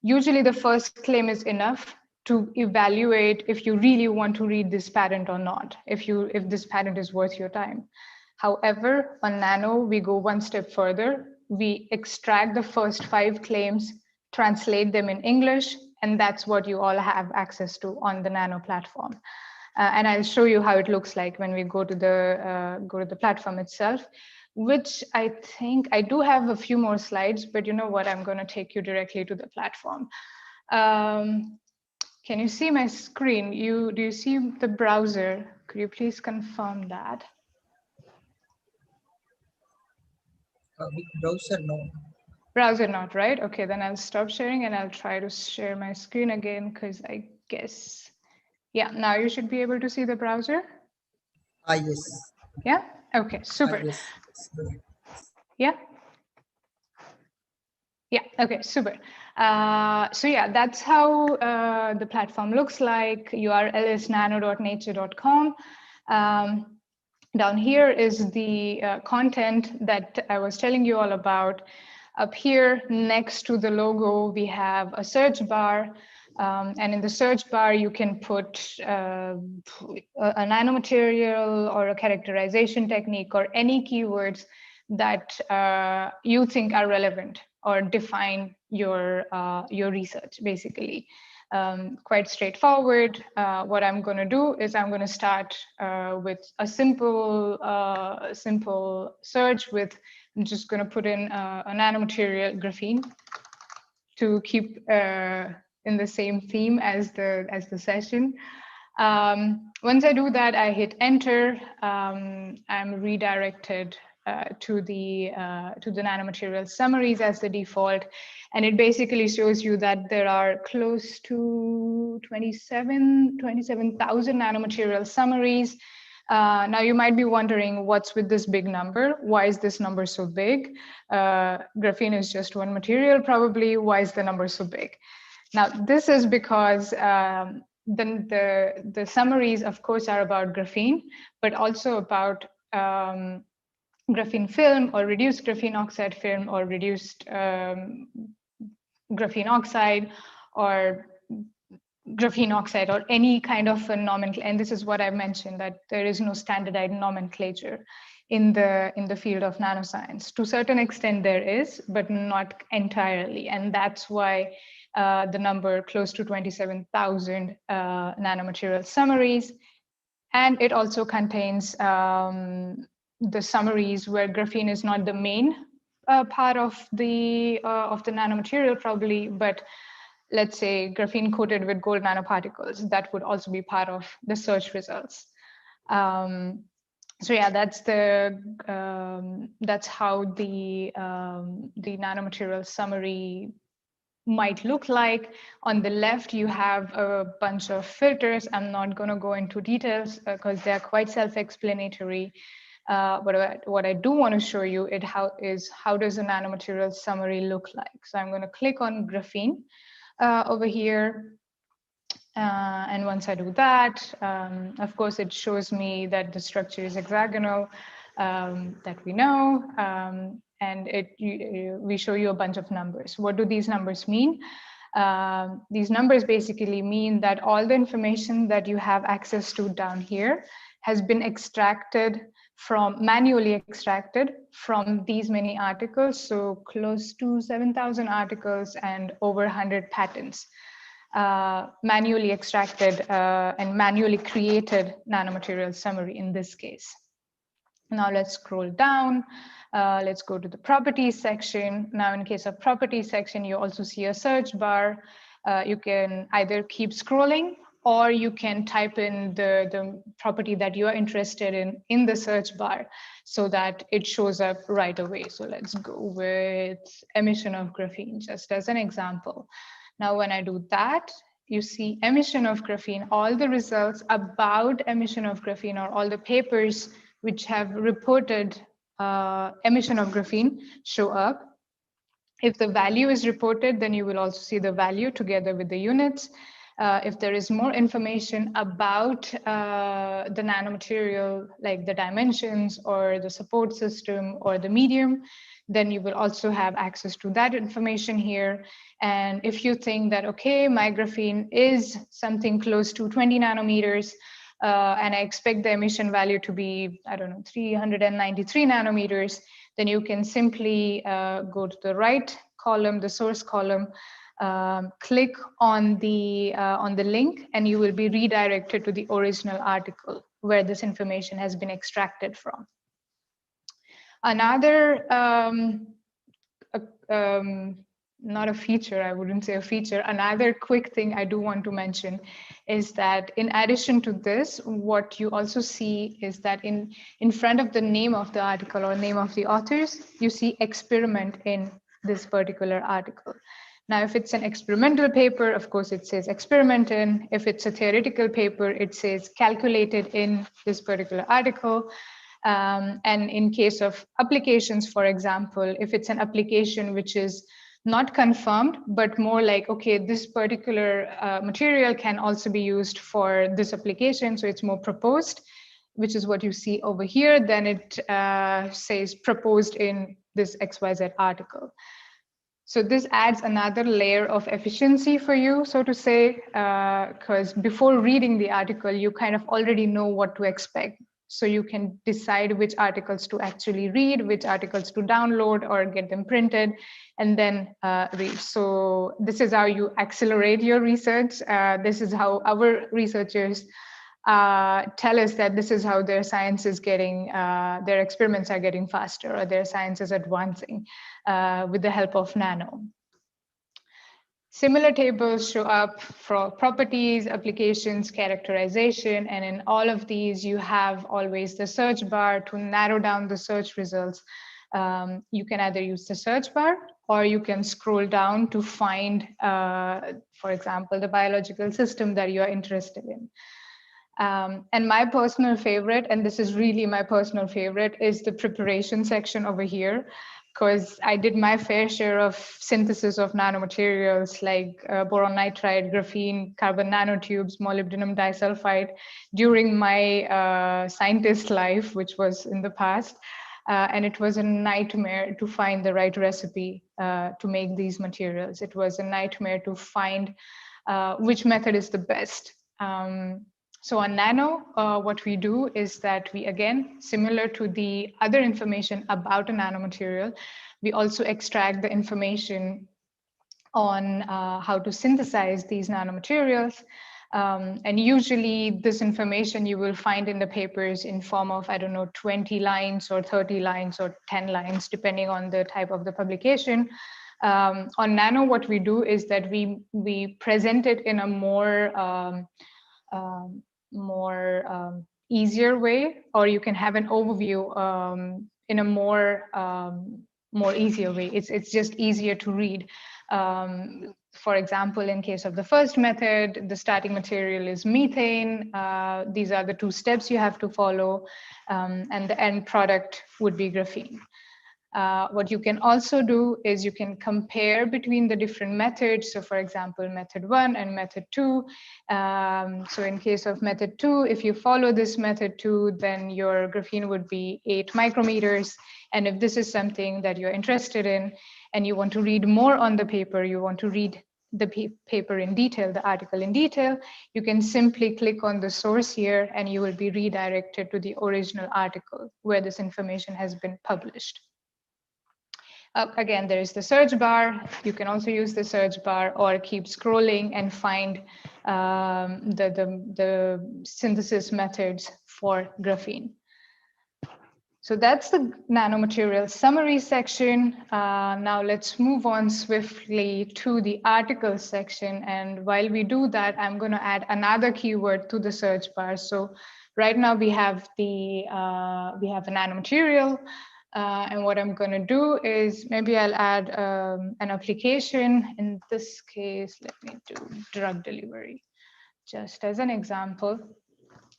Usually the first claim is enough to evaluate if you really want to read this patent or not, if this patent is worth your time. However, on Nano, we go one step further. We extract the first 5 claims, translate them in English, and that's what you all have access to on the Nano platform. And I'll show you how it looks like when we go to the platform itself, which I think I do have a few more slides, but you know what, I'm going to take you directly to the platform. Can you see my screen? Do you see the browser? Could you please confirm that? With browser, no. Browser not, right? Okay, then I'll stop sharing and I'll try to share my screen again, because I guess, yeah, now you should be able to see the browser. Yes. Yeah, okay, super. Yes. Yeah. Yeah, okay, super. So yeah, that's how the platform looks like. URL is nano.nature.com. Down here is the content that I was telling you all about. Up here, next to the logo, we have a search bar. And in the search bar, you can put a nanomaterial or a characterization technique or any keywords that you think are relevant or define your research, basically. Quite straightforward. What I'm going to do is I'm going to start with a simple search with, I'm just going to put in a nanomaterial graphene to keep in the same theme as the session. Once I do that, I hit enter. I'm redirected to the nanomaterial summaries as the default, and it basically shows you that there are close to 27,000 nanomaterial summaries. Now you might be wondering, what's with this big number? Why is this number so big? Graphene is just one material, probably. Why is the number so big? Now this is because the summaries, of course, are about graphene, but also about graphene film or reduced graphene oxide film or reduced graphene oxide or graphene oxide or any kind of a nomenclature. And this is what I mentioned, that there is no standardized nomenclature in the field of nanoscience. To a certain extent there is, but not entirely. And that's why the number close to 27,000 nanomaterial summaries. And it also contains the summaries where graphene is not the main part of the nanomaterial probably, but let's say graphene coated with gold nanoparticles, that would also be part of the search results. So yeah, that's how the nanomaterial summary might look like. On the left, you have a bunch of filters. I'm not going to go into details because they are quite self-explanatory. But what I do want to show you is how does a nanomaterial summary look like. So I'm going to click on graphene over here. And once I do that, of course, it shows me that the structure is hexagonal, that we know, and we show you a bunch of numbers. What do these numbers mean? These numbers basically mean that all the information that you have access to down here has been manually extracted from these many articles, so close to 7,000 articles and over 100 patents. Manually extracted and manually created nanomaterial summary in this case. Now let's scroll down. Let's go to the properties section. Now in case of properties section, you also see a search bar. You can either keep scrolling or you can type in the property that you are interested in the search bar so that it shows up right away. So let's go with emission of graphene, just as an example. Now, when I do that, you see emission of graphene, all the results about emission of graphene or all the papers which have reported emission of graphene show up. If the value is reported, then you will also see the value together with the units. If there is more information about the nanomaterial, like the dimensions or the support system or the medium, then you will also have access to that information here. And if you think that, okay, my graphene is something close to 20 nanometers, and I expect the emission value to be, I don't know, 393 nanometers, then you can simply go to the right column, the source column, click on the link, and you will be redirected to the original article where this information has been extracted from. Another, not a feature, I wouldn't say a feature, another quick thing I do want to mention is that in addition to this, what you also see is that in front of the name of the article or name of the authors, you see experiment in this particular article. Now, if it's an experimental paper, of course, it says experiment in. If it's a theoretical paper, it says calculated in this particular article. And in case of applications, for example, if it's an application which is not confirmed, but more like, okay, this particular material can also be used for this application, so it's more proposed, which is what you see over here, then it says proposed in this XYZ article. So this adds another layer of efficiency for you, so to say, because before reading the article, you kind of already know what to expect. So you can decide which articles to actually read, which articles to download or get them printed, and then read. So this is how you accelerate your research. This is how our researchers tell us that this is how their science is getting, their experiments are getting faster, or their science is advancing with the help of Nano. Similar tables show up for properties, applications, characterization, and in all of these, you have always the search bar to narrow down the search results. You can either use the search bar or you can scroll down to find, for example, the biological system that you are interested in. And my personal favorite, and this is really my personal favorite, is the preparation section over here, because I did my fair share of synthesis of nanomaterials like boron nitride, graphene, carbon nanotubes, molybdenum disulfide during my scientist life, which was in the past. And it was a nightmare to find the right recipe to make these materials. It was a nightmare to find which method is the best. So on Nano, what we do is that we, again, similar to the other information about a nanomaterial, we also extract the information on how to synthesize these nanomaterials. And usually this information you will find in the papers in form of, I don't know, 20 lines or 30 lines or 10 lines, depending on the type of the publication. On Nano, what we do is that we present it in a more easier way, or you can have an overview in a more more easier way. It's just easier to read. For example, in case of the first method, the starting material is methane. These are the 2 steps you have to follow, and the end product would be graphene. What you can also do is you can compare between the different methods. So for example, method 1 and method 2. So in case of method 2, if you follow this method 2, then your graphene would be 8 micrometers. And if this is something that you're interested in and you want to read more on the paper, you want to read the paper in detail, the article in detail, you can simply click on the source here and you will be redirected to the original article where this information has been published. Again, there is the search bar. You can also use the search bar or keep scrolling and find the synthesis methods for graphene. So that's the nanomaterial summary section. Now let's move on swiftly to the article section. And while we do that, I'm going to add another keyword to the search bar. So right now we have a nanomaterial. And what I'm going to do is maybe I'll add an application. In this case, let me do drug delivery, just as an example.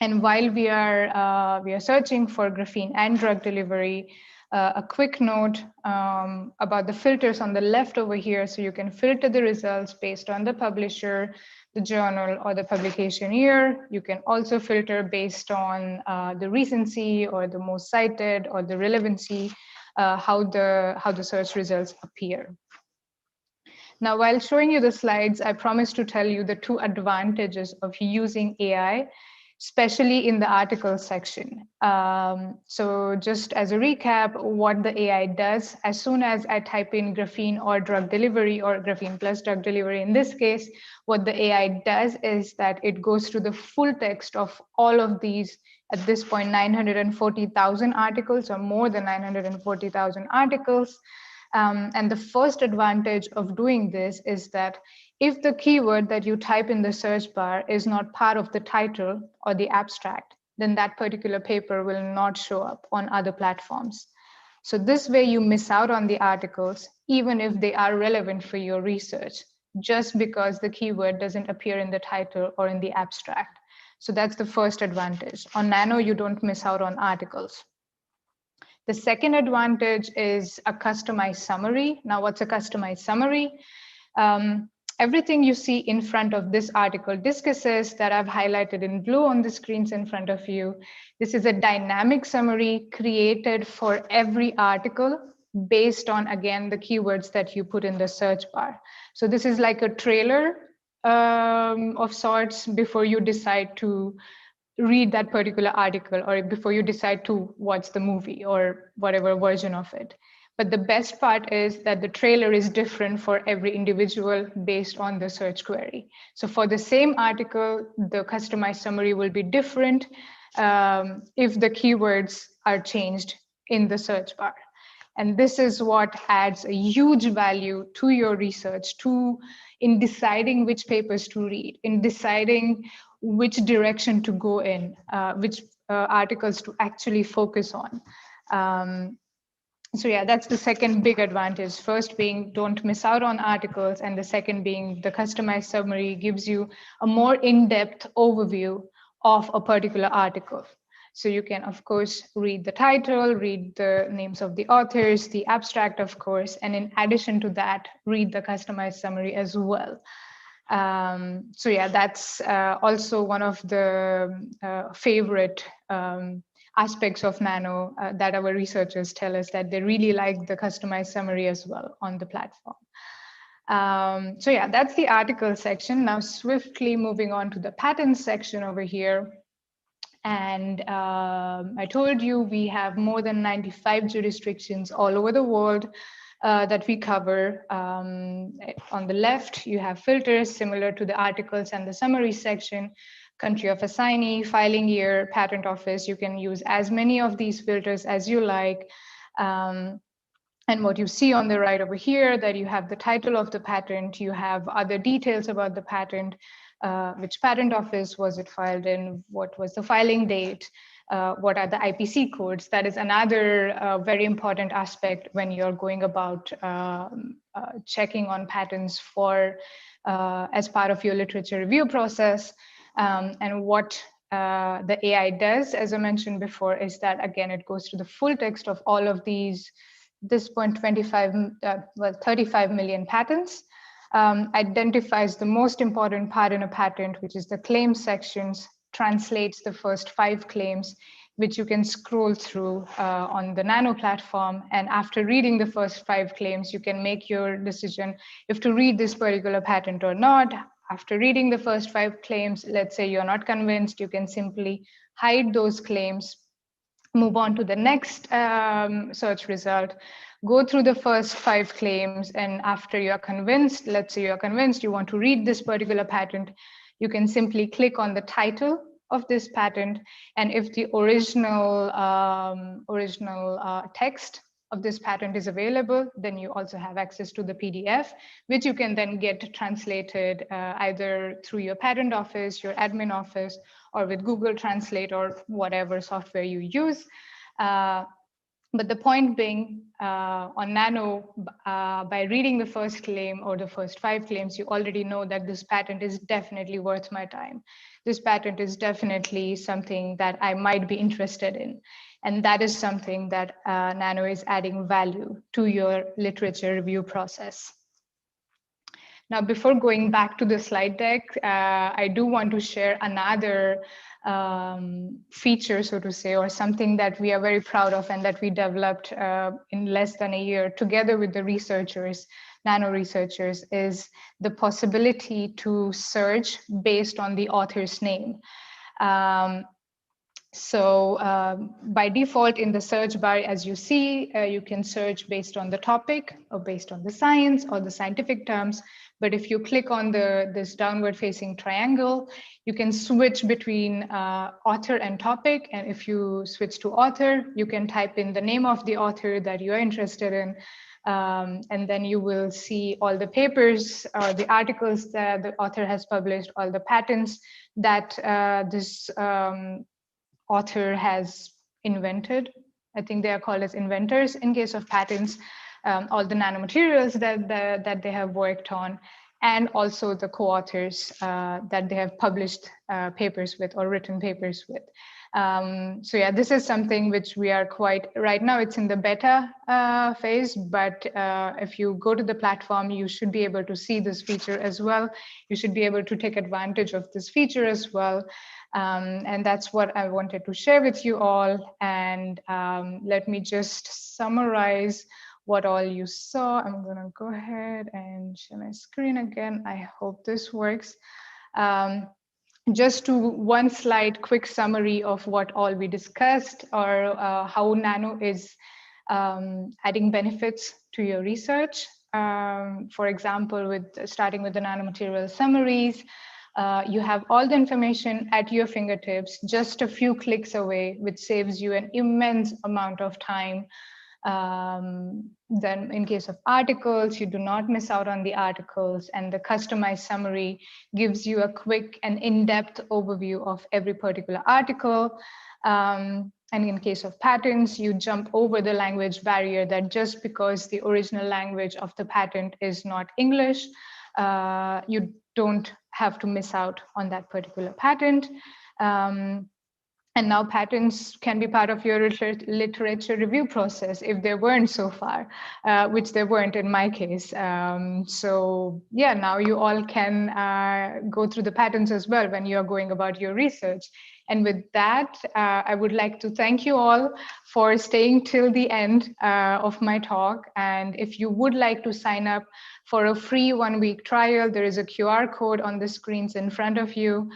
And while we are searching for graphene and drug delivery, a quick note about the filters on the left over here. So you can filter the results based on the publisher, the journal, or the publication year. You can also filter based on the recency or the most cited or the relevancy, how the search results appear. Now, while showing you the slides, I promised to tell you the 2 advantages of using AI, especially in the article section. So just as a recap, what the AI does, as soon as I type in graphene or drug delivery or graphene plus drug delivery in this case, what the AI does is that it goes through the full text of all of these, at this point, 940,000 articles or more than 940,000 articles. And the first advantage of doing this is that if the keyword that you type in the search bar is not part of the title or the abstract, then that particular paper will not show up on other platforms. So this way you miss out on the articles, even if they are relevant for your research, just because the keyword doesn't appear in the title or in the abstract. So that's the first advantage. On Nano, you don't miss out on articles. The second advantage is a customized summary. Now, what's a customized summary? Everything you see in front of this article discusses that I've highlighted in blue on the screens in front of you. This is a dynamic summary created for every article based on, again, the keywords that you put in the search bar. So this is like a trailer of sorts before you decide to read that particular article or before you decide to watch the movie or whatever version of it. But the best part is that the trailer is different for every individual based on the search query. So for the same article, the customized summary will be different if the keywords are changed in the search bar. And this is what adds a huge value to your research, in deciding which papers to read, in deciding which direction to go in, which articles to actually focus on. So yeah, that's the second big advantage. First being don't miss out on articles, and the second being the customized summary gives you a more in-depth overview of a particular article. So you can, of course, read the title, read the names of the authors, the abstract, of course, and in addition to that, read the customized summary as well. So yeah, that's also one of the favorite aspects of Nano that our researchers tell us that they really like the customized summary as well on the platform. So yeah, that's the article section. Now swiftly moving on to the patent section over here. And I told you we have more than 95 jurisdictions all over the world that we cover. On the left, you have filters similar to the articles and the summary section, country of assignee, filing year, patent office. You can use as many of these filters as you like. And what you see on the right over here, that you have the title of the patent, you have other details about the patent, which patent office was it filed in, what was the filing date, what are the IPC codes. That is another very important aspect when you're going about checking on patents for as part of your literature review process. And what the AI does, as I mentioned before, is that again, it goes to the full text of all of these, this point 35 million patents, identifies the most important part in a patent, which is the claim sections, translates the first 5 claims, which you can scroll through on the Nano platform. And after reading the first 5 claims, you can make your decision if to read this particular patent or not. After reading the first 5 claims, let's say you're not convinced, you can simply hide those claims, move on to the next search result, go through the first 5 claims, and after you're convinced, let's say you're convinced you want to read this particular patent, you can simply click on the title of this patent, and if the original text of this patent is available, then you also have access to the PDF, which you can then get translated either through your patent office, your admin office, or with Google Translate or whatever software you use. But the point being, on Nano, by reading the first claim or the first 5 claims, you already know that this patent is definitely worth my time. This patent is definitely something that I might be interested in. And that is something that Nano is adding value to your literature review process. Now, before going back to the slide deck, I do want to share another feature, so to say, or something that we are very proud of and that we developed in less than a year together with the researchers, Nano researchers, is the possibility to search based on the author's name. By default in the search bar, as you see, you can search based on the topic or based on the science or the scientific terms. But if you click on this downward facing triangle, you can switch between author and topic. And if you switch to author, you can type in the name of the author that you are interested in. And then you will see all the papers or the articles that the author has published, all the patents that this author has invented. I think they are called as inventors in case of patents, all the nanomaterials that they have worked on, and also the co-authors that they have published papers with or written papers with. So yeah, this is something which we are right now it's in the beta phase, but if you go to the platform, you should be able to see this feature as well. You should be able to take advantage of this feature as well. And that's what I wanted to share with you all. And let me just summarize what all you saw. I'm gonna go ahead and share my screen again. I hope this works. Just to one slide, quick summary of what all we discussed, or how Nano is adding benefits to your research. For example, starting with the nanomaterial summaries, you have all the information at your fingertips, just a few clicks away, which saves you an immense amount of time. Then in case of articles, you do not miss out on the articles, and the customized summary gives you a quick and in-depth overview of every particular article. And in case of patents, you jump over the language barrier that just because the original language of the patent is not English, you don't have to miss out on that particular patent. And now patents can be part of your literature review process if they weren't so far, which they weren't in my case. So yeah, now you all can go through the patents as well when you're going about your research. And with that, I would like to thank you all for staying till the end of my talk. And if you would like to sign up for a free 1-week trial, there is a QR code on the screens in front of you.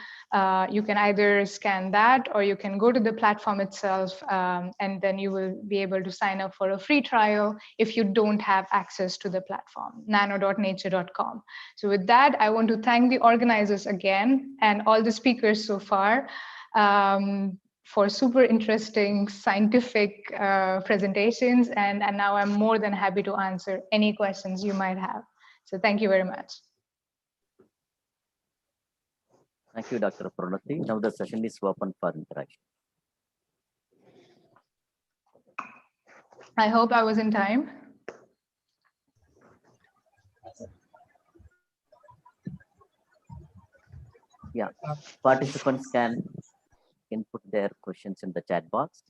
You can either scan that or you can go to the platform itself, and then you will be able to sign up for a free trial if you don't have access to the platform, nano.nature.com. So with that, I want to thank the organizers again and all the speakers so far for super interesting scientific presentations. And now I'm more than happy to answer any questions you might have. So thank you very much. Thank you, Dr. Pranati. Now the session is open for interaction. I hope I was in time. Yeah, participants can input their questions in the chat box.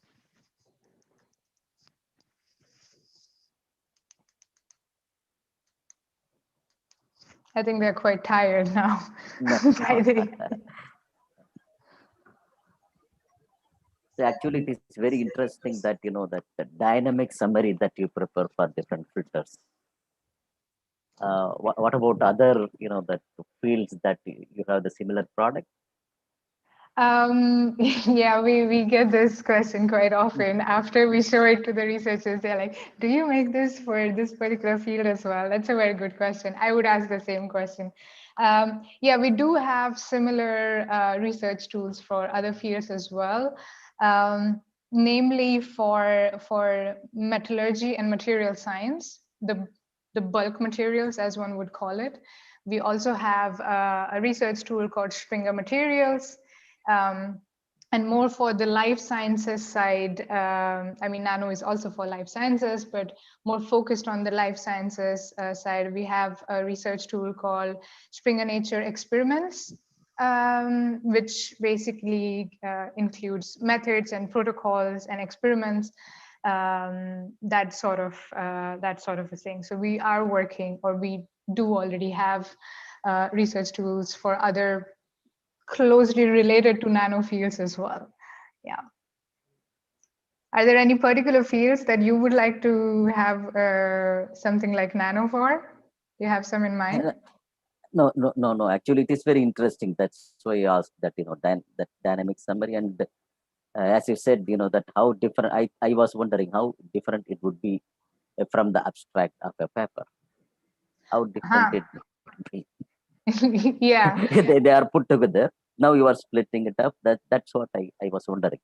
I think they're quite tired now. No. By the- So actually, it is very interesting that that the dynamic summary that you prepare for different filters. What about other that fields that you have the similar product? Yeah, we get this question quite often. After we show it to the researchers, they're like, do you make this for this particular field as well? That's a very good question. I would ask the same question. Yeah, we do have similar research tools for other fields as well, namely for metallurgy and material science, the bulk materials, as one would call it. We also have a research tool called Springer Materials. And more for the life sciences side, I mean, Nano is also for life sciences, but more focused on the life sciences side, we have a research tool called Springer Nature Experiments, which basically includes methods and protocols and experiments, that sort of a thing. So we are working, or we do already have research tools for other closely related to nano fields as well. Yeah. Are there any particular fields that you would like to have something like nano for? Do you have some in mind? No. Actually, it is very interesting. That's why I asked that, that dynamic summary. And as you said, that how different, I was wondering how different it would be from the abstract of a paper. How different it would be. Yeah. they are put together. Now you are splitting it up. That's what I was wondering.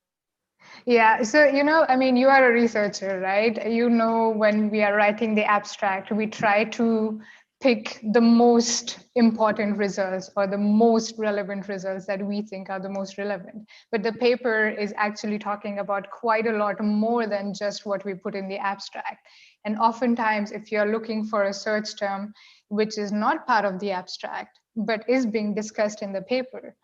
Yeah, so I mean, you are a researcher, right? When we are writing the abstract, we try to pick the most important results or the most relevant results that we think are the most relevant. But the paper is actually talking about quite a lot more than just what we put in the abstract. And oftentimes, if you're looking for a search term which is not part of the abstract, but is being discussed in the paper,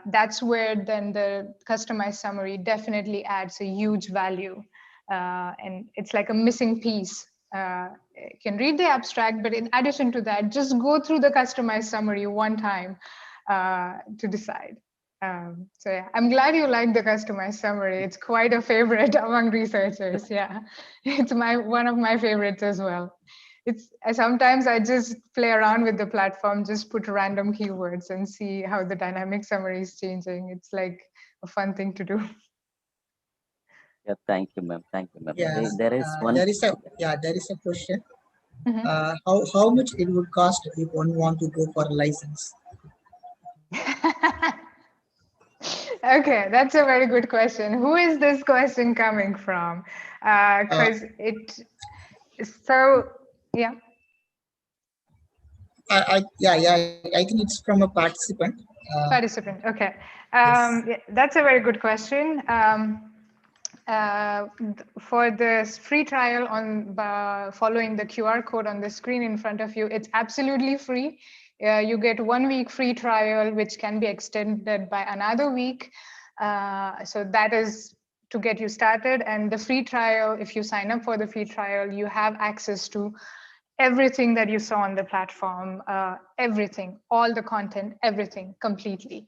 that's where then the customized summary definitely adds a huge value. And it's like a missing piece. You can read the abstract, but in addition to that, just go through the customized summary one time to decide. So yeah, I'm glad you like the customized summary. It's quite a favorite among researchers. Yeah, it's one of my favorites as well. Sometimes I just play around with the platform, just put random keywords and see how the dynamic summary is changing. It's like a fun thing to do. Yeah, thank you, ma'am. Thank you, ma'am. Yeah, There is one. there is a question. Mm-hmm. How much it would cost if one want to go for a license? Okay, that's a very good question. Who is this question coming from? Because yeah. I think it's from a participant. Participant, okay. Yes. Yeah, that's a very good question. For this free trial following the QR code on the screen in front of you, it's absolutely free. You get 1 week free trial, which can be extended by another week. So that is to get you started. And the free trial, if you sign up for the free trial, you have access to everything that you saw on the platform, everything, all the content, everything completely.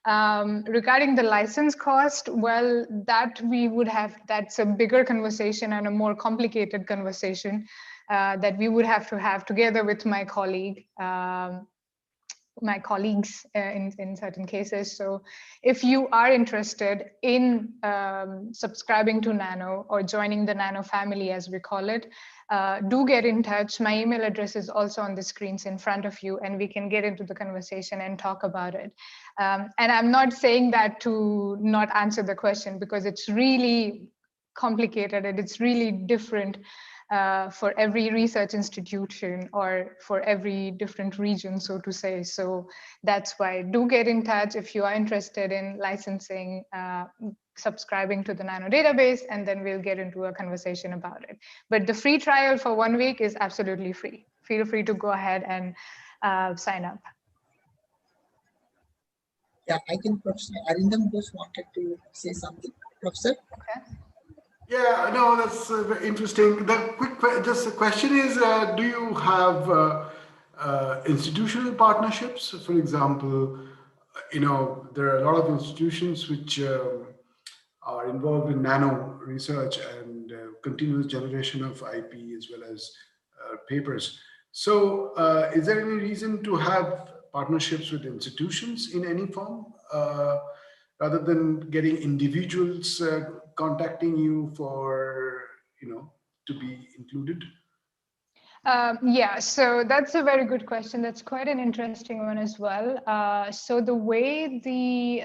Regarding the license cost, well, that's a bigger conversation and a more complicated conversation that we would have to have together with my colleagues in certain cases. So if you are interested in subscribing to Nano or joining the Nano family, as we call it, do get in touch. My email address is also on the screens in front of you, and we can get into the conversation and talk about it. And I'm not saying that to not answer the question, because it's really complicated and it's really different for every research institution or for every different region, so to say. So that's why do get in touch if you are interested in licensing, subscribing to the Nano database, and then we'll get into a conversation about it. But the free trial for 1 week is absolutely free. Feel free to go ahead and sign up. Yeah, I think Professor Arindam just wanted to say something. Professor? Okay. Yeah, no, that's very interesting. The just the question is, do you have institutional partnerships? For example, there are a lot of institutions which are involved in nano research and continuous generation of IP as well as papers. So is there any reason to have partnerships with institutions in any form rather than getting individuals contacting you for, to be included? Yeah, so that's a very good question. That's quite an interesting one as well. So the way the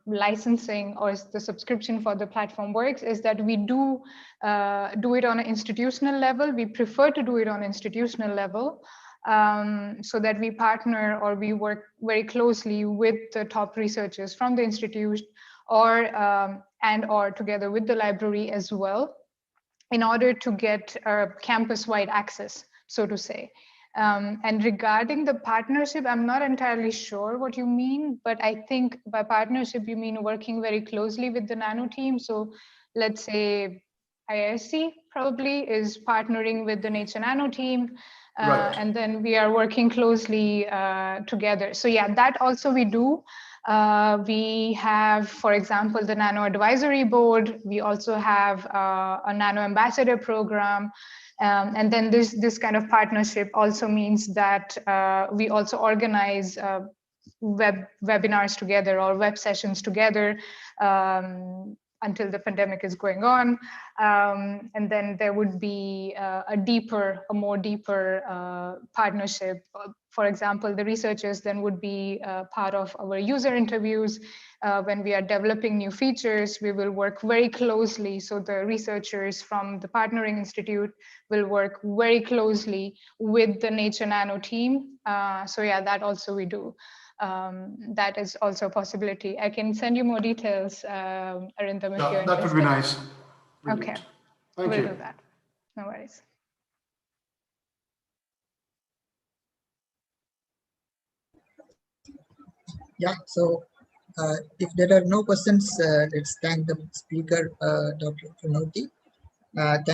licensing or the subscription for the platform works is that we do it on an institutional level. We prefer to do it on institutional level, so that we partner or we work very closely with the top researchers from the institute or together with the library as well, in order to get campus-wide access, so to say. And regarding the partnership, I'm not entirely sure what you mean, but I think by partnership, you mean working very closely with the Nano team. So let's say IISc probably is partnering with the Nature Nano team, Right. and then we are working closely together. So yeah, that also we do. We have, for example, the Nano Advisory Board. We also have a Nano Ambassador program. And then this kind of partnership also means that we also organize webinars together or web sessions together until the pandemic is going on. And then there would be a more deeper partnership. For example, the researchers then would be part of our user interviews. When we are developing new features, we will work very closely. So the researchers from the partnering institute will work very closely with the Nature Nano team. So yeah, that also we do. That is also a possibility. I can send you more details, Arindam, if you're interested. That would be nice. Brilliant. Okay, Thank we'll you. do that. No worries. Yeah, so if there are no questions, let's thank the speaker, Dr. Pranoti. Thank